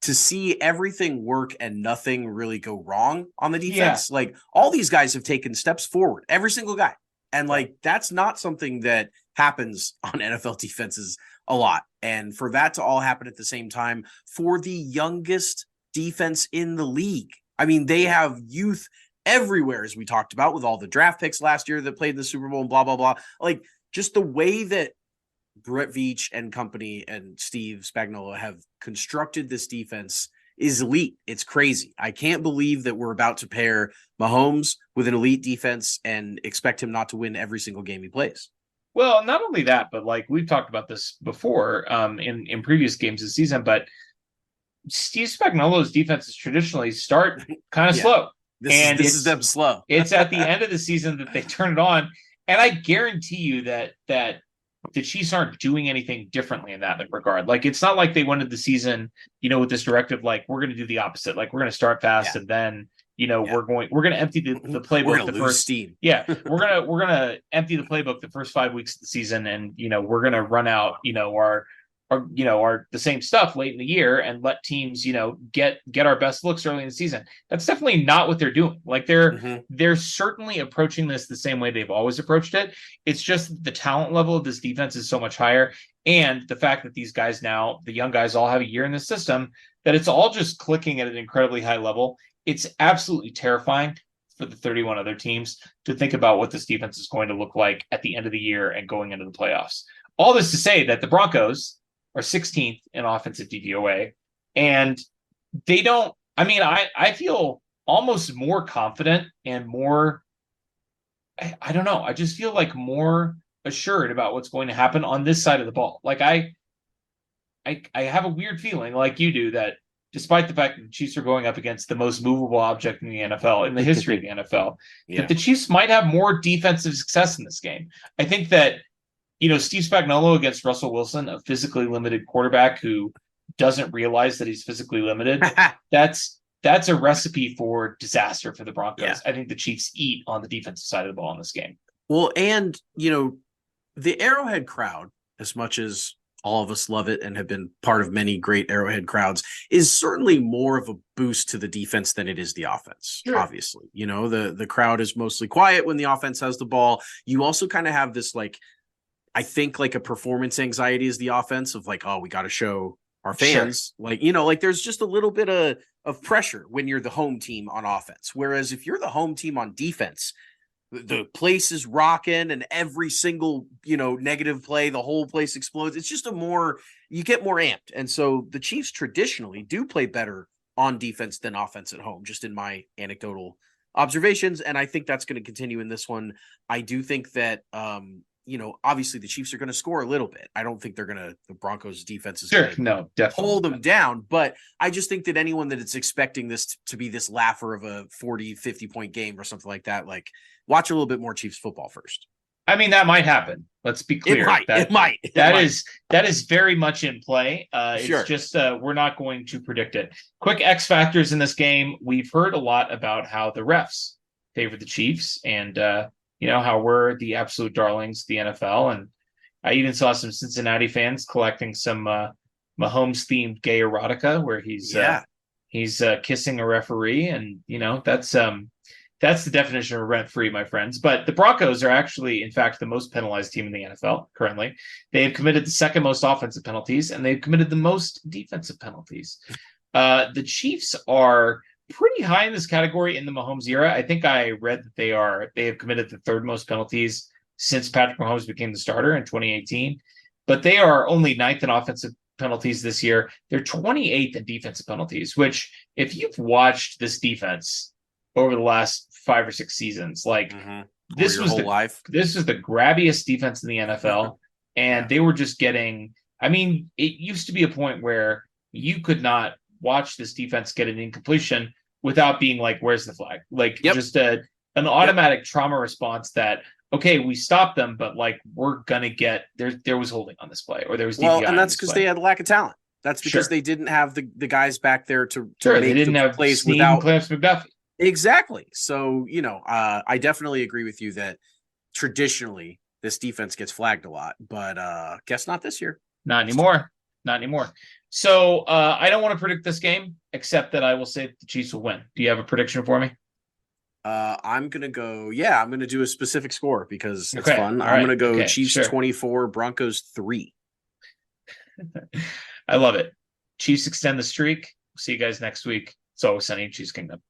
to see everything work and nothing really go wrong on the defense, all these guys have taken steps forward, every single guy. And that's not something that happens on NFL defenses a lot. And for that to all happen at the same time for the youngest defense in the league. They have youth everywhere, as we talked about with all the draft picks last year that played in the Super Bowl and blah, blah, blah. Just the way that Brett Veach and company and Steve Spagnuolo have constructed this defense is elite. It's crazy. I can't believe that we're about to pair Mahomes with an elite defense and expect him not to win every single game he plays. Well, not only that, but we've talked about this before in previous games this season, but Steve Spagnuolo's defenses traditionally start kind of slow. This is them slow. It's at the end of the season that they turn it on. And I guarantee you that the Chiefs aren't doing anything differently in that regard. It's not like they went into the season, with this directive, we're going to do the opposite. We're going to start fast and then, we're going to empty the playbook the first steam. Yeah. We're going to empty the playbook the first 5 weeks of the season. And, we're going to run out, our the same stuff late in the year and let teams, get our best looks early in the season. That's definitely not what they're doing. They're certainly approaching this the same way they've always approached it. It's just the talent level of this defense is so much higher. And the fact that these guys now, the young guys all have a year in the system, that it's all just clicking at an incredibly high level. It's absolutely terrifying for the 31 other teams to think about what this defense is going to look like at the end of the year and going into the playoffs. All this to say that the Broncos are 16th in offensive DVOA, and they don't. I feel almost more confident and more. I don't know. I just feel more assured about what's going to happen on this side of the ball. I have a weird feeling, like you do, that despite the fact that the Chiefs are going up against the most movable object in the NFL, in the history of the NFL, that the Chiefs might have more defensive success in this game. I think that. Steve Spagnuolo against Russell Wilson, a physically limited quarterback who doesn't realize that he's physically limited. That's a recipe for disaster for the Broncos. Yeah. I think the Chiefs eat on the defensive side of the ball in this game. Well, and, the Arrowhead crowd, as much as all of us love it and have been part of many great Arrowhead crowds, is certainly more of a boost to the defense than it is the offense. Sure. Obviously, the crowd is mostly quiet when the offense has the ball. You also kind of have this I think like a performance anxiety is the offense of like, oh, we got to show our fans, like, like there's just a little bit of pressure when you're the home team on offense. Whereas if you're the home team on defense, the place is rocking and every single, negative play, the whole place explodes. It's just you get more amped. And so the Chiefs traditionally do play better on defense than offense at home, just in my anecdotal observations. And I think that's going to continue in this one. I do think that, obviously the Chiefs are going to score a little bit. I don't think the Broncos defense is going to hold them down, but I just think that anyone that is expecting this to be this laugher of a 40, 50 point game or something like that, like watch a little bit more Chiefs football first. I mean, that might happen. Let's be clear. It might. That is very much in play. It's just we're not going to predict it. Quick X factors in this game. We've heard a lot about how the refs favor the Chiefs and, how we're the absolute darlings of the NFL. And I even saw some Cincinnati fans collecting some Mahomes-themed gay erotica where he's kissing a referee. And, that's the definition of rent-free, my friends. But the Broncos are actually, in fact, the most penalized team in the NFL currently. They have committed the second most offensive penalties, and they've committed the most defensive penalties. The Chiefs are pretty high in this category in the Mahomes era. I think I read that they have committed the third most penalties since Patrick Mahomes became the starter in 2018. But they are only ninth in offensive penalties this year. They're 28th in defensive penalties, which if you've watched this defense over the last 5 or 6 seasons, like this was the grabbiest defense in the NFL. And they were just getting, it used to be a point where you could not watch this defense get an incompletion without being like, where's the flag? Like just an automatic trauma response that, okay, we stopped them, but like, we're going to get there was holding on this play or there was DPI. Well, and that's because they had lack of talent. That's because they didn't have the guys back there to make they didn't have plays without Clarence McDuffie. Exactly. So, I definitely agree with you that traditionally this defense gets flagged a lot, but guess not this year. Not anymore. So I don't want to predict this game, except that I will say the Chiefs will win. Do you have a prediction for me? I'm going to go, I'm going to do a specific score because it's fun. I'm going to go Chiefs 24, Broncos 3. I love it. Chiefs extend the streak. See you guys next week. It's always sunny in Chiefs Kingdom.